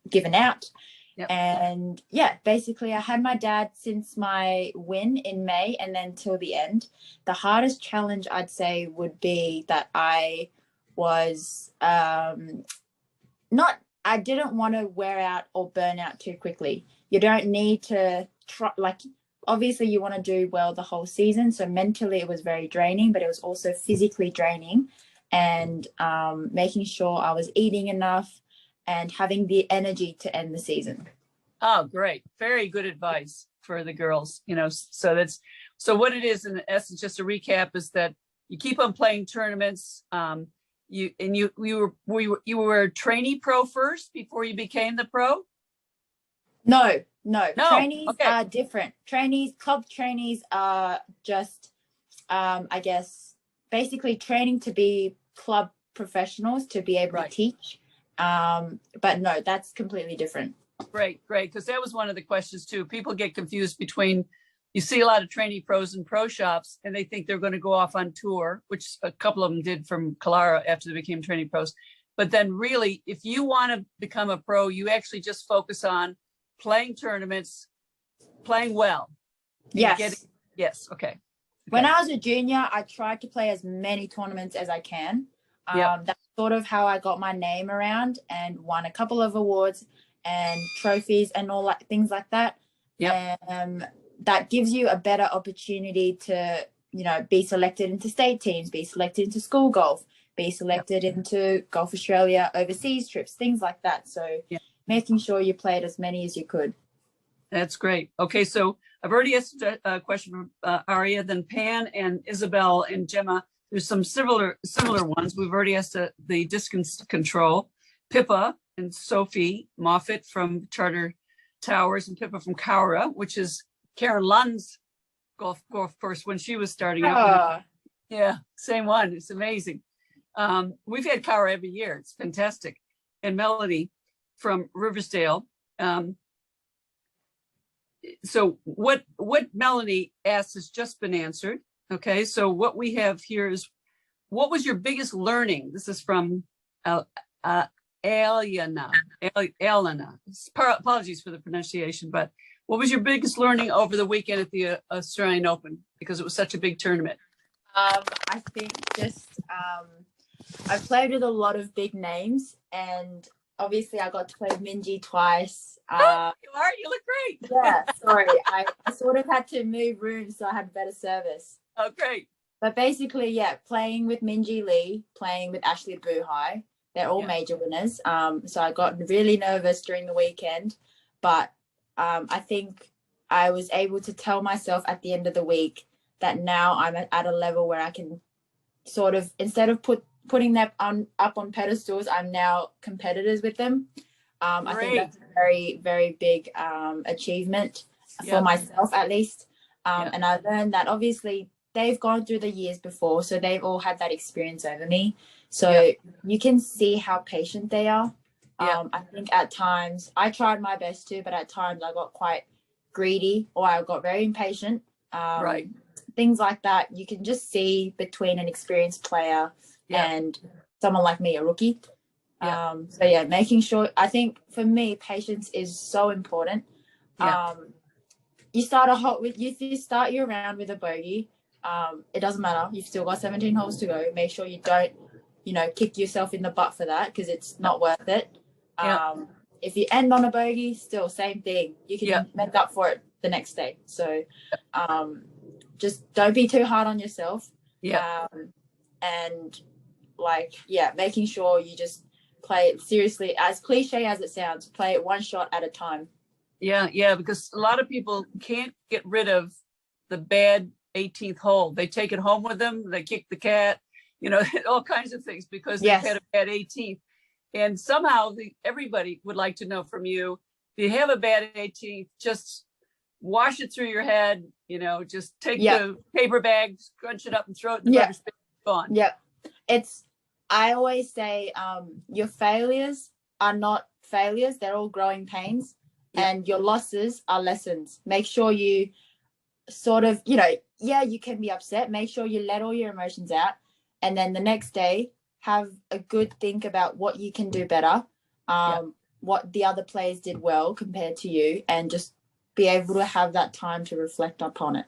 [SPEAKER 3] given out.
[SPEAKER 1] Yep.
[SPEAKER 3] And yeah, basically I had my dad since my win in May and then till the end. The hardest challenge I'd say would be that I was I didn't want to wear out or burn out too quickly. You don't need to try, like, obviously you want to do well the whole season. So mentally it was very draining, but it was also physically draining, and making sure I was eating enough and having the energy to end the season.
[SPEAKER 1] Oh, great. Very good advice for the girls, so what it is in essence, just a recap, is that you keep on playing tournaments. You were a trainee pro first before you became the pro?
[SPEAKER 3] No.
[SPEAKER 1] No,
[SPEAKER 3] Trainees
[SPEAKER 1] okay.
[SPEAKER 3] are different. Club trainees are just, I guess, basically training to be club professionals to be able to teach. But no, that's completely different.
[SPEAKER 1] Great. Because that was one of the questions too. People get confused between, you see a lot of trainee pros and pro shops, and they think they're going to go off on tour, which a couple of them did from Kalara after they became trainee pros. But then really, if you want to become a pro, you actually just focus on playing tournaments, playing well.
[SPEAKER 3] Yes.
[SPEAKER 1] Yes. Okay.
[SPEAKER 3] When I was a junior, I tried to play as many tournaments as I can. That's sort of how I got my name around and won a couple of awards and trophies and all that, things like that.
[SPEAKER 1] Yeah.
[SPEAKER 3] That gives you a better opportunity to, be selected into state teams, be selected into school golf, be selected into Golf Australia overseas trips, things like that. So making sure you played as many as you could.
[SPEAKER 1] That's great. Okay, so I've already asked a question from Aria, then Pan and Isabel and Gemma. There's some similar ones. We've already asked the distance control, Pippa and Sophie Moffat from Charter Towers, and Pippa from Cowra, which is Karen Lund's golf course when she was starting out. Yeah, same one. It's amazing. We've had Cowra every year. It's fantastic. And Melody from Riversdale. So what Melanie asked has just been answered. Okay, so what we have here is, what was your biggest learning? This is from Aliana. Apologies for the pronunciation, but what was your biggest learning over the weekend at the Australian Open? Because it was such a big tournament.
[SPEAKER 3] I think just I've played with a lot of big names, and obviously I got to play with Minji twice.
[SPEAKER 1] You look great.
[SPEAKER 3] Yeah, sorry. I sort of had to move rooms so I had better service.
[SPEAKER 1] Oh, great.
[SPEAKER 3] But basically, playing with Minji Lee, playing with Ashley Buhai, they're all major winners. So I got really nervous during the weekend, but I think I was able to tell myself at the end of the week that now I'm at a level where I can sort of, instead of putting them up on pedestals, I'm now competitors with them. I think that's a very, very big achievement for myself, at least. And I learned that obviously they've gone through the years before, so they've all had that experience over me. So you can see how patient they are. I think at times, I tried my best to, but at times I got quite greedy, or I got very impatient. Things like that. You can just see between an experienced player and someone like me, a rookie. So making sure, I think for me, patience is so important. You start your round with a bogey, it doesn't matter. You've still got 17 holes to go. Make sure you don't, kick yourself in the butt for that, because it's not worth it. If you end on a bogey, still same thing. You can make up for it the next day. So just don't be too hard on yourself. And making sure you just play it seriously. As cliche as it sounds, play it one shot at a time.
[SPEAKER 1] Yeah, because a lot of people can't get rid of the bad 18th hole. They take it home with them. They kick the cat, all kinds of things because they've
[SPEAKER 3] Yes.
[SPEAKER 1] had a bad 18th. And somehow everybody would like to know from you, if you have a bad 18th, just wash it through your head, just take the paper bag, scrunch it up and throw it in the rubbish bin. Gone.
[SPEAKER 3] Yep. I always say your failures are not failures. They're all growing pains. And your losses are lessons. Make sure you sort of, you can be upset. Make sure you let all your emotions out. And then the next day, have a good think about what you can do better, what the other players did well compared to you, and just be able to have that time to reflect upon it.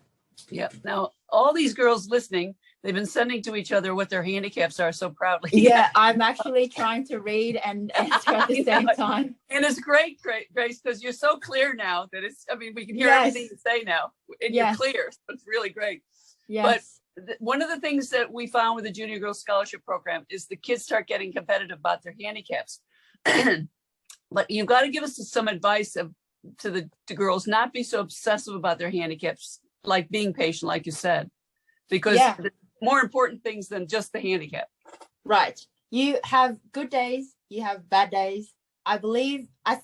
[SPEAKER 1] Yeah. Now, all these girls listening, they've been sending to each other what their handicaps are so proudly.
[SPEAKER 3] Yeah, I'm actually trying to read and answer at the same time.
[SPEAKER 1] And it's great, Grace, because you're so clear now that we can hear everything you say now. And you're clear. So it's really great.
[SPEAKER 3] Yes.
[SPEAKER 1] But one of the things that we found with the Junior Girls Scholarship Program is the kids start getting competitive about their handicaps. But you've got to give us some advice to the girls, not be so obsessive about their handicaps, like being patient, like you said, because more important things than just the handicap.
[SPEAKER 3] Right. You have good days, you have bad days. I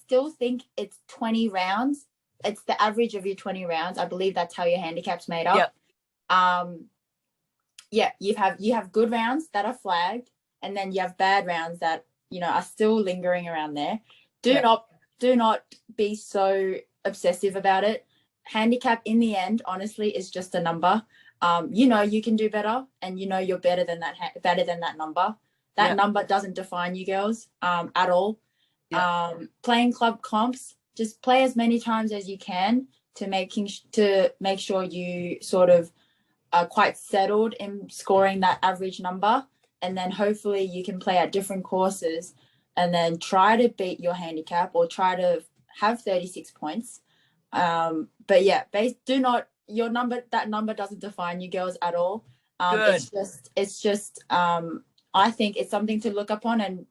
[SPEAKER 3] still think it's 20 rounds. It's the average of your 20 rounds. I believe that's how your handicap's made up. Yep. You have good rounds that are flagged, and then you have bad rounds that, are still lingering around there. Do not be so obsessive about it. Handicap in the end, honestly, is just a number. You can do better, and you're better than that number. That number doesn't define you girls at all. Playing club comps, just play as many times as you can to make sure you sort of are quite settled in scoring that average number, and then hopefully you can play at different courses and then try to beat your handicap or try to have 36 points. But yeah, that number doesn't define you girls at all. It's just I think it's something to look upon and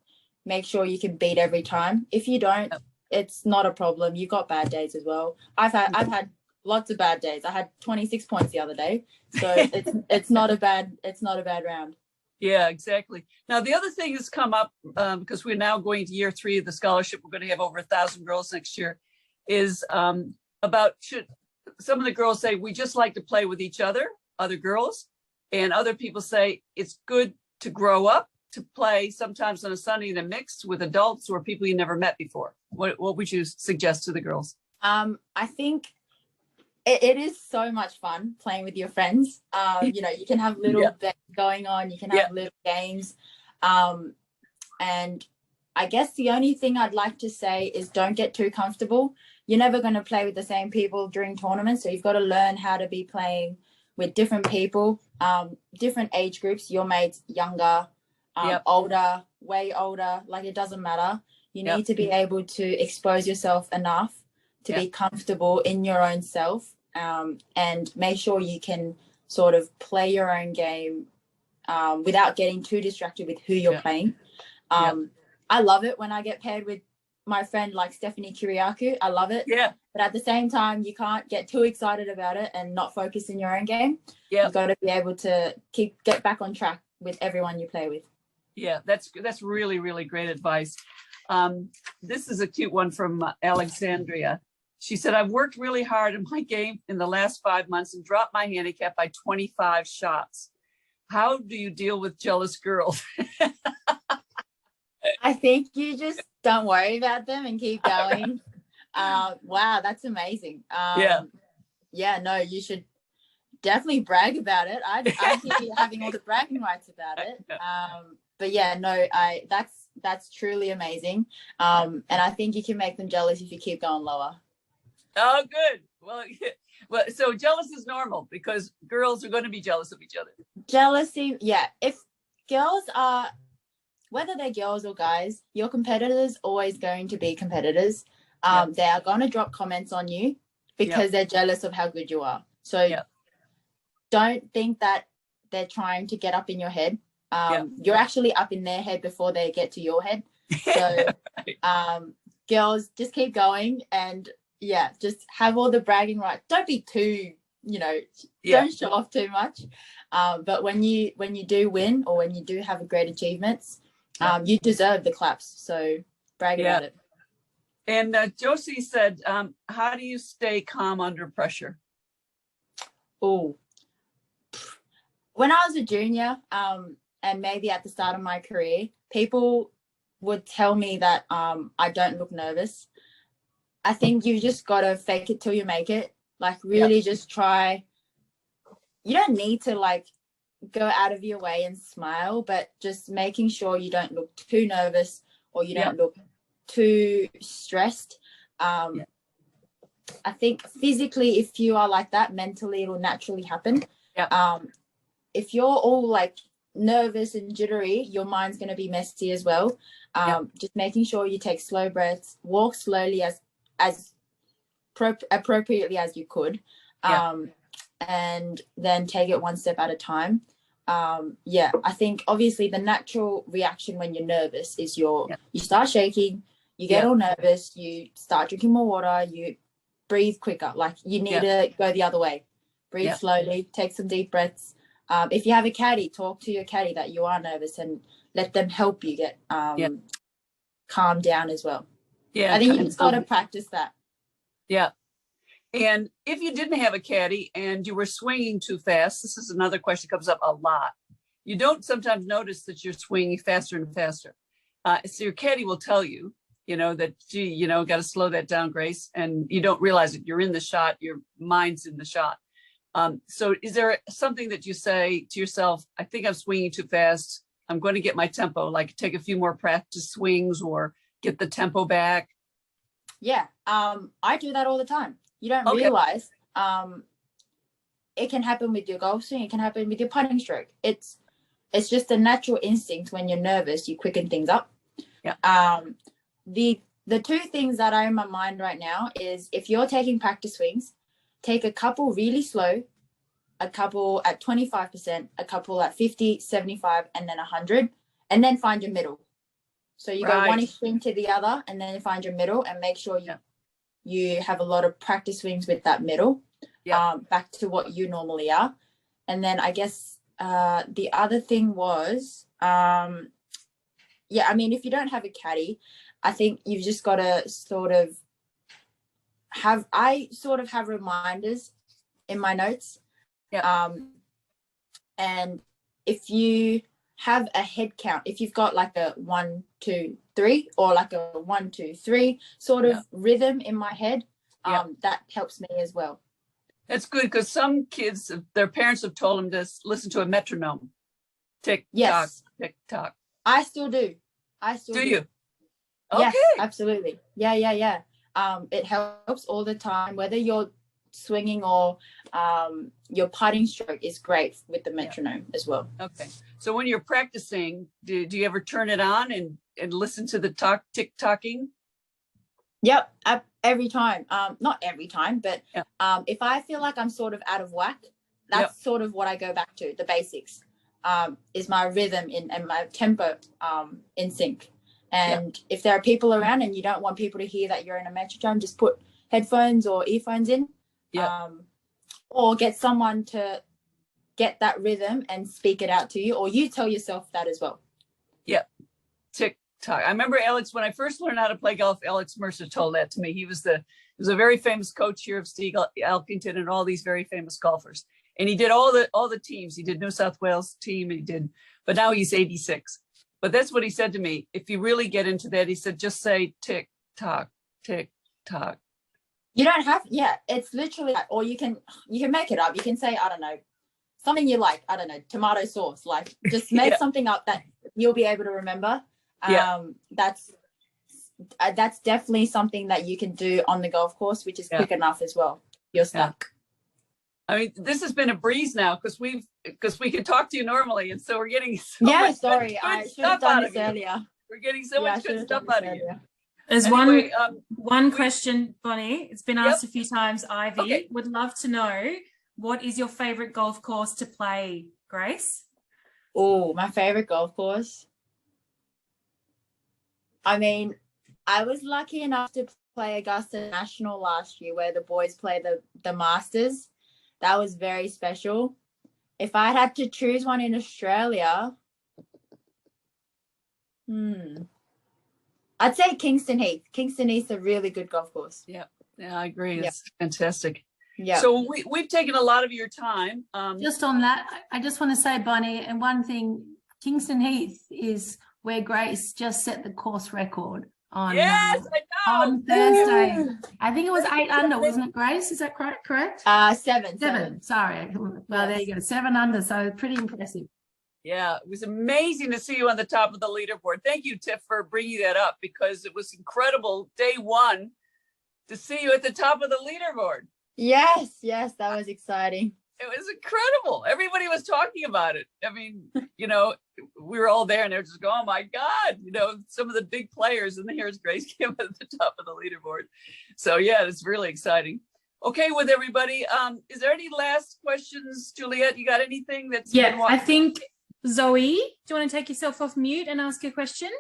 [SPEAKER 3] make sure you can beat every time. If you don't, it's not a problem. You got bad days as well. I've had lots of bad days. I had 26 points the other day, so it's not a bad round.
[SPEAKER 1] Yeah, exactly. Now, the other thing that's come up, because we're now going to year 3 of the scholarship, we're going to have over 1,000 girls next year, is about some of the girls say, we just like to play with each other girls, and other people say it's good to grow up to play sometimes on a Sunday in a mix with adults or people you never met before. What would you suggest to the girls?
[SPEAKER 3] I think it is so much fun playing with your friends. You can have little bets going on, you can have little games. And I guess the only thing I'd like to say is don't get too comfortable. You're never going to play with the same people during tournaments, so you've got to learn how to be playing with different people, different age groups, your mates, younger, older, way older, like it doesn't matter. You need to be able to expose yourself enough to be comfortable in your own self, and make sure you can sort of play your own game without getting too distracted with who you're playing. I love it when I get paired with my friend like Stephanie Kiriakou. I love it. Yeah. But at the same time, you can't get too excited about it and not focus in your own game. Yeah. You've got to be able to get back on track with everyone you play with. Yeah, that's really, really great advice. This is a cute one from Alexandria. She said, I've worked really hard in my game in the last 5 months and dropped my handicap by 25 shots. How do you deal with jealous girls? I think you just don't worry about them and keep going. Wow, that's amazing. You should definitely brag about it. I'd be having all the bragging rights about it. That's truly amazing. And I think you can make them jealous if you keep going lower. Oh, good. Well, so jealous is normal because girls are going to be jealous of each other. Jealousy, if girls are, whether they're girls or guys, your competitors always going to be competitors. They are going to drop comments on you because they're jealous of how good you are. So don't think that they're trying to get up in your head. You're actually up in their head before they get to your head. So girls, just keep going, and yeah, just have all the bragging rights. Don't be too, don't show off too much. But when you do win, or when you do have a great achievements, you deserve the claps. So brag about it.
[SPEAKER 1] And Josie said, how do you stay calm under pressure?
[SPEAKER 3] Oh, when I was a junior, and maybe at the start of my career, people would tell me that I don't look nervous. I think you just got to fake it till you make it. Like really just try. You don't need to like go out of your way and smile, but just making sure you don't look too nervous, or you don't look too stressed. I think physically, if you are like that, mentally it will naturally happen. If you're all like nervous and jittery, your mind's going to be messy as well. Just making sure you take slow breaths, walk slowly as appropriately as you could, and then take it one step at a time. I think obviously the natural reaction when you're nervous is you start shaking, you get all nervous, you start drinking more water, you breathe quicker. Like you need to go the other way. Breathe slowly, take some deep breaths. If you have a caddy, talk to your caddy that you are nervous and let them help you get calm down as well. I think you just got to practice that.
[SPEAKER 1] And if you didn't have a caddy and you were swinging too fast, this is another question that comes up a lot. You don't sometimes notice that you're swinging faster and faster. So your caddy will tell you, that, gee, got to slow that down, Grace. And you don't realize it. You're in the shot. Your mind's in the shot. So is there something that you say to yourself, I think I'm swinging too fast. I'm going to get my tempo, like take a few more practice swings or get the tempo back?
[SPEAKER 3] I do that all the time. You don't realize it can happen with your golf swing. It can happen with your putting stroke. It's just a natural instinct. When you're nervous, you quicken things up. The two things that are in my mind right now is, if you're taking practice swings, take a couple really slow, a couple at 25%, a couple at 50, 75, and then 100, and then find your middle. So you go one extreme to the other, and then find your middle, and make sure you have a lot of practice swings with that middle, back to what you normally are. And then I guess the other thing was, if you don't have a caddy, I think you've just got to have reminders in my notes. And if you have a head count, if you've got like a 1, 2, 3, or like a 1, 2, 3 sort of rhythm in my head, that helps me as well.
[SPEAKER 1] That's good, because some kids, their parents have told them to listen to a metronome. Tick tock, tick tock.
[SPEAKER 3] I still do.
[SPEAKER 1] Do you? Okay.
[SPEAKER 3] Yes, absolutely. Yeah. It helps all the time, whether you're swinging or your putting stroke is great with the metronome as well.
[SPEAKER 1] Okay. So when you're practicing, do you ever turn it on and listen to the tick tocking?
[SPEAKER 3] Yep, every time. Not every time, but if I feel like I'm sort of out of whack, that's sort of what I go back to. The basics is my rhythm and my tempo in sync. And if there are people around and you don't want people to hear that you're in a metronome, just put headphones or earphones in, or get someone to get that rhythm and speak it out to you, or you tell yourself that as well.
[SPEAKER 1] Tick tock. I remember Alex, when I first learned how to play golf, Alex Mercer told that to me. He was a very famous coach here of Steve Elkington and all these very famous golfers. And he did all the teams. He did New South Wales team, but now he's 86. But that's what he said to me. If you really get into that, he said, just say tick tock, tick tock.
[SPEAKER 3] You don't have, it's literally, or you can make it up. You can say, I don't know, something you like, I don't know, tomato sauce, like just make something up that you'll be able to remember. That's definitely something that you can do on the golf course, which is quick enough as well. You're stuck.
[SPEAKER 1] I mean, this has been a breeze now because we can talk to you normally, and so we're getting so much
[SPEAKER 3] sorry,
[SPEAKER 1] good
[SPEAKER 3] I should have done this earlier.
[SPEAKER 1] We're getting so much good stuff out of you.
[SPEAKER 2] There's one question, Bonnie. It's been asked a few times. Ivy would love to know, what is your favorite golf course to play, Grace?
[SPEAKER 3] Oh, my favorite golf course. I mean, I was lucky enough to play Augusta National last year where the boys play the Masters. That was very special. If I had to choose one in Australia, I'd say Kingston Heath. Kingston Heath's a really good golf course.
[SPEAKER 1] Yeah, I agree.
[SPEAKER 3] Yeah.
[SPEAKER 1] It's fantastic.
[SPEAKER 3] Yeah.
[SPEAKER 1] So we've taken a lot of your time.
[SPEAKER 4] Just on that, I just want to say, Bonnie, and one thing, Kingston Heath is where Grace just set the course record on,
[SPEAKER 1] Yes, I know.
[SPEAKER 4] on Thursday. I think it was 8 under, wasn't it, Grace? Is that correct?
[SPEAKER 3] Seven.
[SPEAKER 4] Sorry. Well, there you go. 7 under. So pretty impressive.
[SPEAKER 1] Yeah, it was amazing to see you on the top of the leaderboard. Thank you, Tiff, for bringing that up because it was incredible day one to see you at the top of the leaderboard.
[SPEAKER 3] Yes, that was exciting.
[SPEAKER 1] It was incredible. Everybody was talking about it. I mean, we were all there and they were just going, oh my God, some of the big players, and then here's Grace Kim at the top of the leaderboard. So yeah, it's really exciting. Okay, with everybody, is there any last questions, Juliet? You got anything that's
[SPEAKER 2] I think Zoe, do you want to take yourself off mute and ask a question?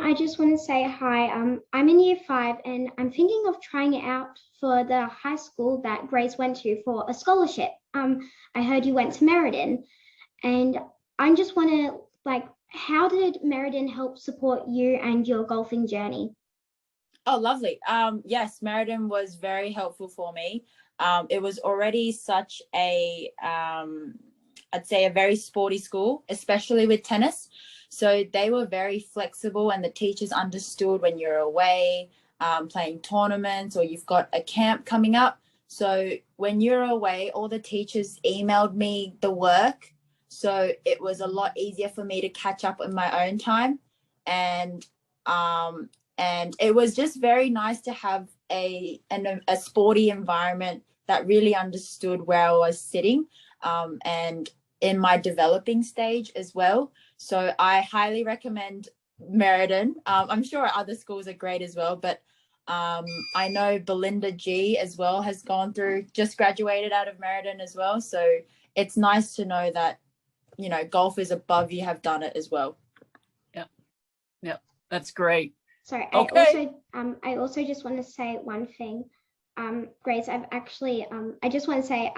[SPEAKER 5] I just want to say hi. I'm in year 5 and I'm thinking of trying it out for the high school that Grace went to for a scholarship. I heard you went to Meriden, and I just want to how did Meriden help support you and your golfing journey?
[SPEAKER 3] Oh, lovely. Yes, Meriden was very helpful for me. It was already such a, I'd say a very sporty school, especially with tennis. So they were very flexible and the teachers understood when you're away, playing tournaments or you've got a camp coming up. So when you're away, all the teachers emailed me the work. So it was a lot easier for me to catch up in my own time. And it was just very nice to have a sporty environment that really understood where I was sitting and in my developing stage as well. So I highly recommend Meriden. I'm sure other schools are great as well, but I know Belinda G as well has just graduated out of Meriden as well. So it's nice to know that, golfers above you have done it as well.
[SPEAKER 1] Yeah, that's great.
[SPEAKER 5] Sorry,
[SPEAKER 1] Okay.
[SPEAKER 5] I also just want to say one thing. Grace, I just want to say,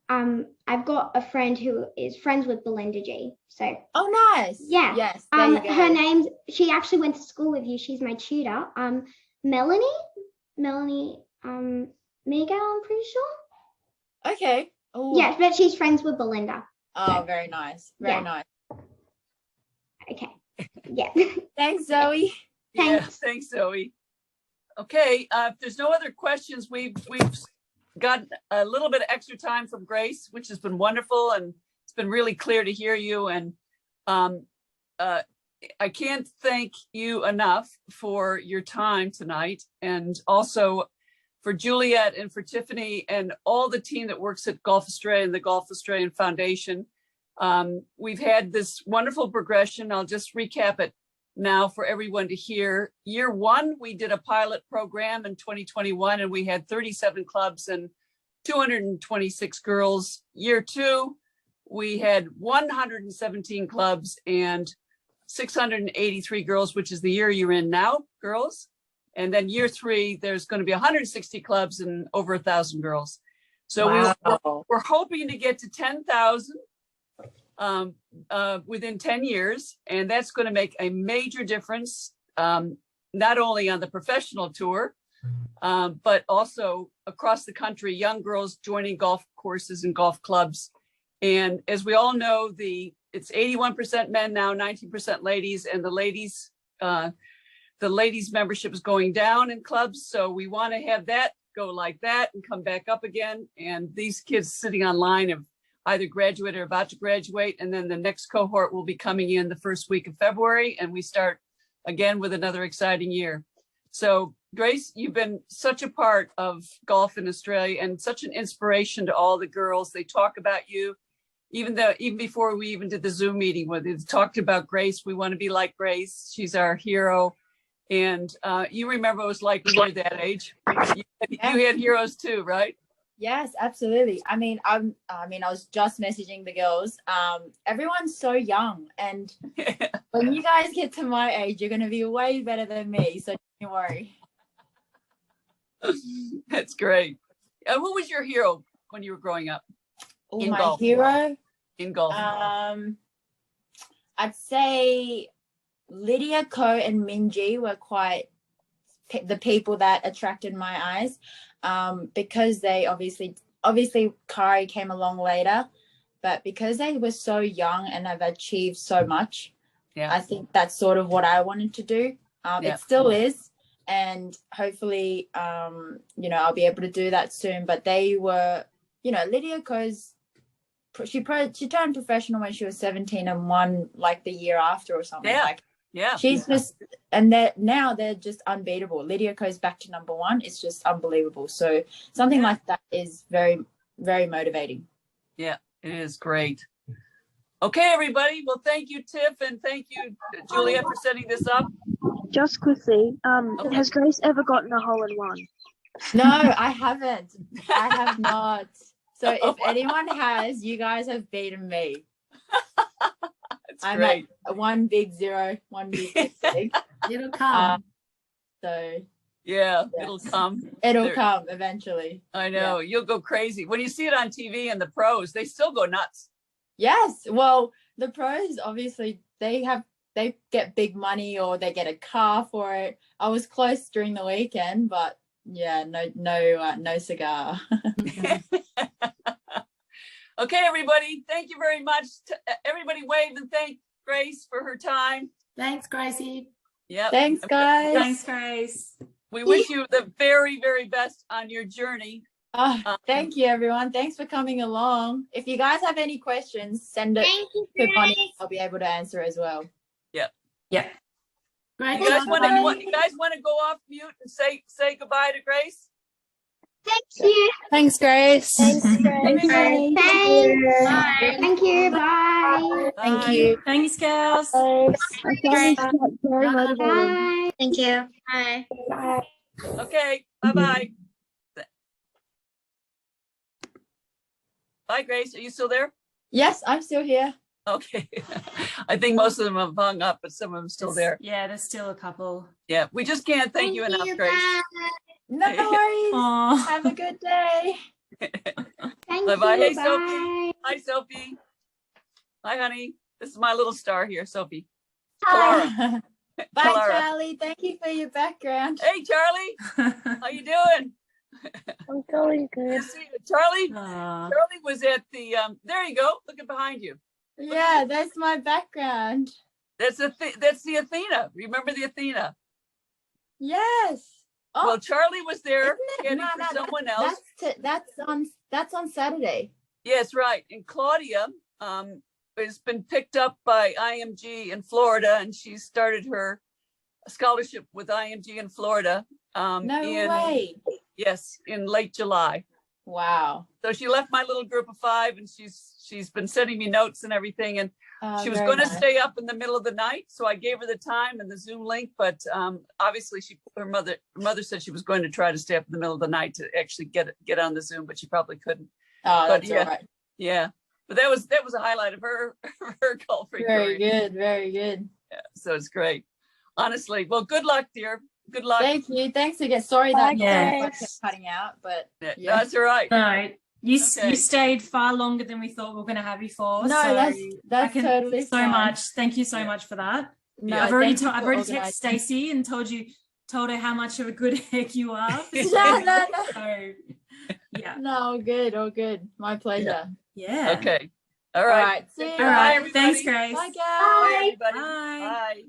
[SPEAKER 5] I've got a friend who is friends with Belinda G. So.
[SPEAKER 3] Oh, nice.
[SPEAKER 5] Yeah.
[SPEAKER 3] Yes. There you go.
[SPEAKER 5] Her she actually went to school with you. She's my tutor. Melanie, Miguel, I'm pretty sure.
[SPEAKER 3] Okay. Ooh.
[SPEAKER 5] Yeah, but she's friends with Belinda.
[SPEAKER 3] Oh,
[SPEAKER 5] so.
[SPEAKER 3] very nice. Very nice.
[SPEAKER 5] Okay. Yeah.
[SPEAKER 3] Thanks, Zoe.
[SPEAKER 1] Yeah, thanks, Zoe. Okay, if there's no other questions, we've got a little bit of extra time from Grace, which has been wonderful, and it's been really clear to hear you. And I can't thank you enough for your time tonight, and also for Juliet and for Tiffany and all the team that works at Golf Australia and the Golf Australian Foundation. We've had this wonderful progression. I'll just recap it now for everyone to hear. Year 1, we did a pilot program in 2021 and we had 37 clubs and 226 girls. Year 2, we had 117 clubs and 683 girls, which is the year you're in now, girls. And then year 3, there's going to be 160 clubs and over 1,000 girls. So
[SPEAKER 3] wow.
[SPEAKER 1] we're hoping to get to 10,000 within 10 years. And that's going to make a major difference, not only on the professional tour, but also across the country, young girls joining golf courses and golf clubs. And as we all know, it's 81% men now, 19% ladies, and the ladies membership is going down in clubs. So we want to have that go like that and come back up again. And these kids sitting online have either graduated or about to graduate. And then the next cohort will be coming in the first week of February. And we start again with another exciting year. So Grace, you've been such a part of golf in Australia and such an inspiration to all the girls. They talk about you, even before we even did the Zoom meeting with you, talked about Grace. We want to be like Grace. She's our hero. And you remember what it was like when you were that age. You had heroes too, right?
[SPEAKER 3] Yes, absolutely. I mean, I was just messaging the girls. Everyone's so young, and when you guys get to my age, you're going to be way better than me. So don't worry.
[SPEAKER 1] That's great. Who was your hero when you were growing up
[SPEAKER 3] Oh,
[SPEAKER 1] In
[SPEAKER 3] my
[SPEAKER 1] golf.
[SPEAKER 3] hero.
[SPEAKER 1] in golf?
[SPEAKER 3] I'd say Lydia Ko and Minji were quite the people that attracted my eyes, because they obviously Kari came along later, but because they were so young and have achieved so much,
[SPEAKER 1] Yeah.
[SPEAKER 3] I think that's sort of what I wanted to do.
[SPEAKER 1] Yeah.
[SPEAKER 3] It still is, and hopefully, I'll be able to do that soon. But they were, Lydia Ko's, she turned professional when she was 17 and won like the year after or something.
[SPEAKER 1] Yeah.
[SPEAKER 3] Like,
[SPEAKER 1] Yeah.
[SPEAKER 3] she's just, and now they're just unbeatable. Lydia goes back to number one. It's just unbelievable. So something like that is very, very motivating.
[SPEAKER 1] Yeah, it is great. Okay, everybody. Well, thank you, Tiff, and thank you, Juliet, for setting this up.
[SPEAKER 6] Just quickly,
[SPEAKER 1] Okay.
[SPEAKER 6] has Grace ever gotten a hole in one?
[SPEAKER 3] No, I haven't. I have not. So if anyone has, you guys have beaten me.
[SPEAKER 1] That's
[SPEAKER 3] I'm
[SPEAKER 1] great.
[SPEAKER 3] at 1 big 0, 1 big big.
[SPEAKER 4] It'll come.
[SPEAKER 3] So
[SPEAKER 1] Yeah,
[SPEAKER 3] Yeah.
[SPEAKER 1] it'll come.
[SPEAKER 3] it'll
[SPEAKER 1] There-
[SPEAKER 3] come eventually.
[SPEAKER 1] I know. You'll go crazy. When you see it on TV and the pros, they still go nuts.
[SPEAKER 3] Yes. Well, the pros obviously they get big money or they get a car for it. I was close during the weekend, but yeah, no cigar.
[SPEAKER 1] Okay, everybody. Thank you very much. Everybody wave and thank Grace for her time.
[SPEAKER 4] Thanks, Gracie.
[SPEAKER 1] Yep.
[SPEAKER 3] Thanks, guys.
[SPEAKER 2] Thanks, Grace.
[SPEAKER 1] We wish you the very, very best on your journey.
[SPEAKER 3] Thank you, everyone. Thanks for coming along. If you guys have any questions, send it
[SPEAKER 5] Thank you,
[SPEAKER 3] to Bonnie.
[SPEAKER 5] Grace.
[SPEAKER 3] I'll be able to answer as well.
[SPEAKER 4] Great.
[SPEAKER 1] You guys
[SPEAKER 4] job,
[SPEAKER 1] want
[SPEAKER 4] Bonnie.
[SPEAKER 1] to go off mute and say goodbye to Grace?
[SPEAKER 5] Thank you.
[SPEAKER 3] Thanks, Grace.
[SPEAKER 5] Thanks. Thank you. Bye.
[SPEAKER 3] Thank
[SPEAKER 1] Bye.
[SPEAKER 3] you.
[SPEAKER 2] Thanks, girls.
[SPEAKER 6] I found this chat very motivating.
[SPEAKER 5] Bye. Thank you. Bye.
[SPEAKER 1] Okay. Bye-bye. Bye, Grace. Are you still there?
[SPEAKER 3] Yes, I'm still here.
[SPEAKER 1] Okay. I think most of them have hung up, but some of them still there.
[SPEAKER 2] Yeah, there's still a couple.
[SPEAKER 1] Yeah, we just can't thank you enough, Grace.
[SPEAKER 5] Bye.
[SPEAKER 3] No worries.
[SPEAKER 2] Oh,
[SPEAKER 3] Have a good day.
[SPEAKER 5] Thank
[SPEAKER 1] Bye-bye.
[SPEAKER 5] you.
[SPEAKER 1] Hey,
[SPEAKER 5] Bye.
[SPEAKER 1] Sophie. Hi, Sophie. Hi, honey. This is my little star here, Sophie.
[SPEAKER 3] Bye,
[SPEAKER 1] Clara.
[SPEAKER 3] Charlie. Thank you for your background.
[SPEAKER 1] Hey, Charlie. How you doing?
[SPEAKER 6] I'm going
[SPEAKER 1] Good
[SPEAKER 6] good.
[SPEAKER 1] to see you. Charlie
[SPEAKER 2] Aw.
[SPEAKER 1] was at the, there you go. Look at behind you.
[SPEAKER 3] Yeah, that's my background.
[SPEAKER 1] That's the Athena. Remember the Athena?
[SPEAKER 3] Yes. Oh,
[SPEAKER 1] Well, Charlie was there
[SPEAKER 3] isn't it?
[SPEAKER 1] getting
[SPEAKER 3] No,
[SPEAKER 1] for
[SPEAKER 3] no,
[SPEAKER 1] someone else.
[SPEAKER 3] that's on Saturday.
[SPEAKER 1] Yes, right. And Claudia has been picked up by IMG in Florida, and she started her scholarship with IMG in Florida.
[SPEAKER 3] No way.
[SPEAKER 1] Yes, in late July.
[SPEAKER 3] Wow.
[SPEAKER 1] So she left my little group of 5, and she's been sending me notes and everything. And she was
[SPEAKER 3] Very
[SPEAKER 1] going to
[SPEAKER 3] nice.
[SPEAKER 1] stay up in the middle of the night, so I gave her the time and the Zoom link. But obviously, her mother said she was going to try to stay up in the middle of the night to actually get on the Zoom, but she probably couldn't.
[SPEAKER 3] Oh,
[SPEAKER 1] but
[SPEAKER 3] that's
[SPEAKER 1] yeah.
[SPEAKER 3] all right.
[SPEAKER 1] Yeah, but that was a highlight of her golfing
[SPEAKER 3] Very
[SPEAKER 1] career.
[SPEAKER 3] good. Very good.
[SPEAKER 1] Yeah, so it's great. Honestly, well, good luck, dear. Good luck.
[SPEAKER 3] Thank you. Thanks again. Sorry
[SPEAKER 6] Bye,
[SPEAKER 3] that
[SPEAKER 2] Yeah.
[SPEAKER 3] I kept cutting out, but
[SPEAKER 1] Yeah,
[SPEAKER 3] yeah.
[SPEAKER 1] that's all right.
[SPEAKER 2] No, you
[SPEAKER 1] Okay.
[SPEAKER 2] you stayed far longer than we thought we were going to have you for.
[SPEAKER 3] No,
[SPEAKER 2] so
[SPEAKER 3] that's
[SPEAKER 2] I can,
[SPEAKER 3] totally
[SPEAKER 2] so
[SPEAKER 3] fine.
[SPEAKER 2] much. Thank you so
[SPEAKER 1] Yeah.
[SPEAKER 2] much for that.
[SPEAKER 3] No,
[SPEAKER 1] Yeah,
[SPEAKER 2] I've already
[SPEAKER 3] thank you
[SPEAKER 2] I've
[SPEAKER 3] for
[SPEAKER 2] already
[SPEAKER 3] organising.
[SPEAKER 2] texted Stacey and told her how much of a good egg you are.
[SPEAKER 3] No.
[SPEAKER 2] So yeah,
[SPEAKER 3] No, all good. My pleasure.
[SPEAKER 2] yeah.
[SPEAKER 1] Okay. All
[SPEAKER 3] All
[SPEAKER 1] right.
[SPEAKER 3] right. See you.
[SPEAKER 2] All
[SPEAKER 1] Bye,
[SPEAKER 2] right.
[SPEAKER 1] everybody.
[SPEAKER 2] Thanks, Grace.
[SPEAKER 3] Bye, guys.
[SPEAKER 1] Bye, everybody.
[SPEAKER 2] Bye.
[SPEAKER 1] Bye.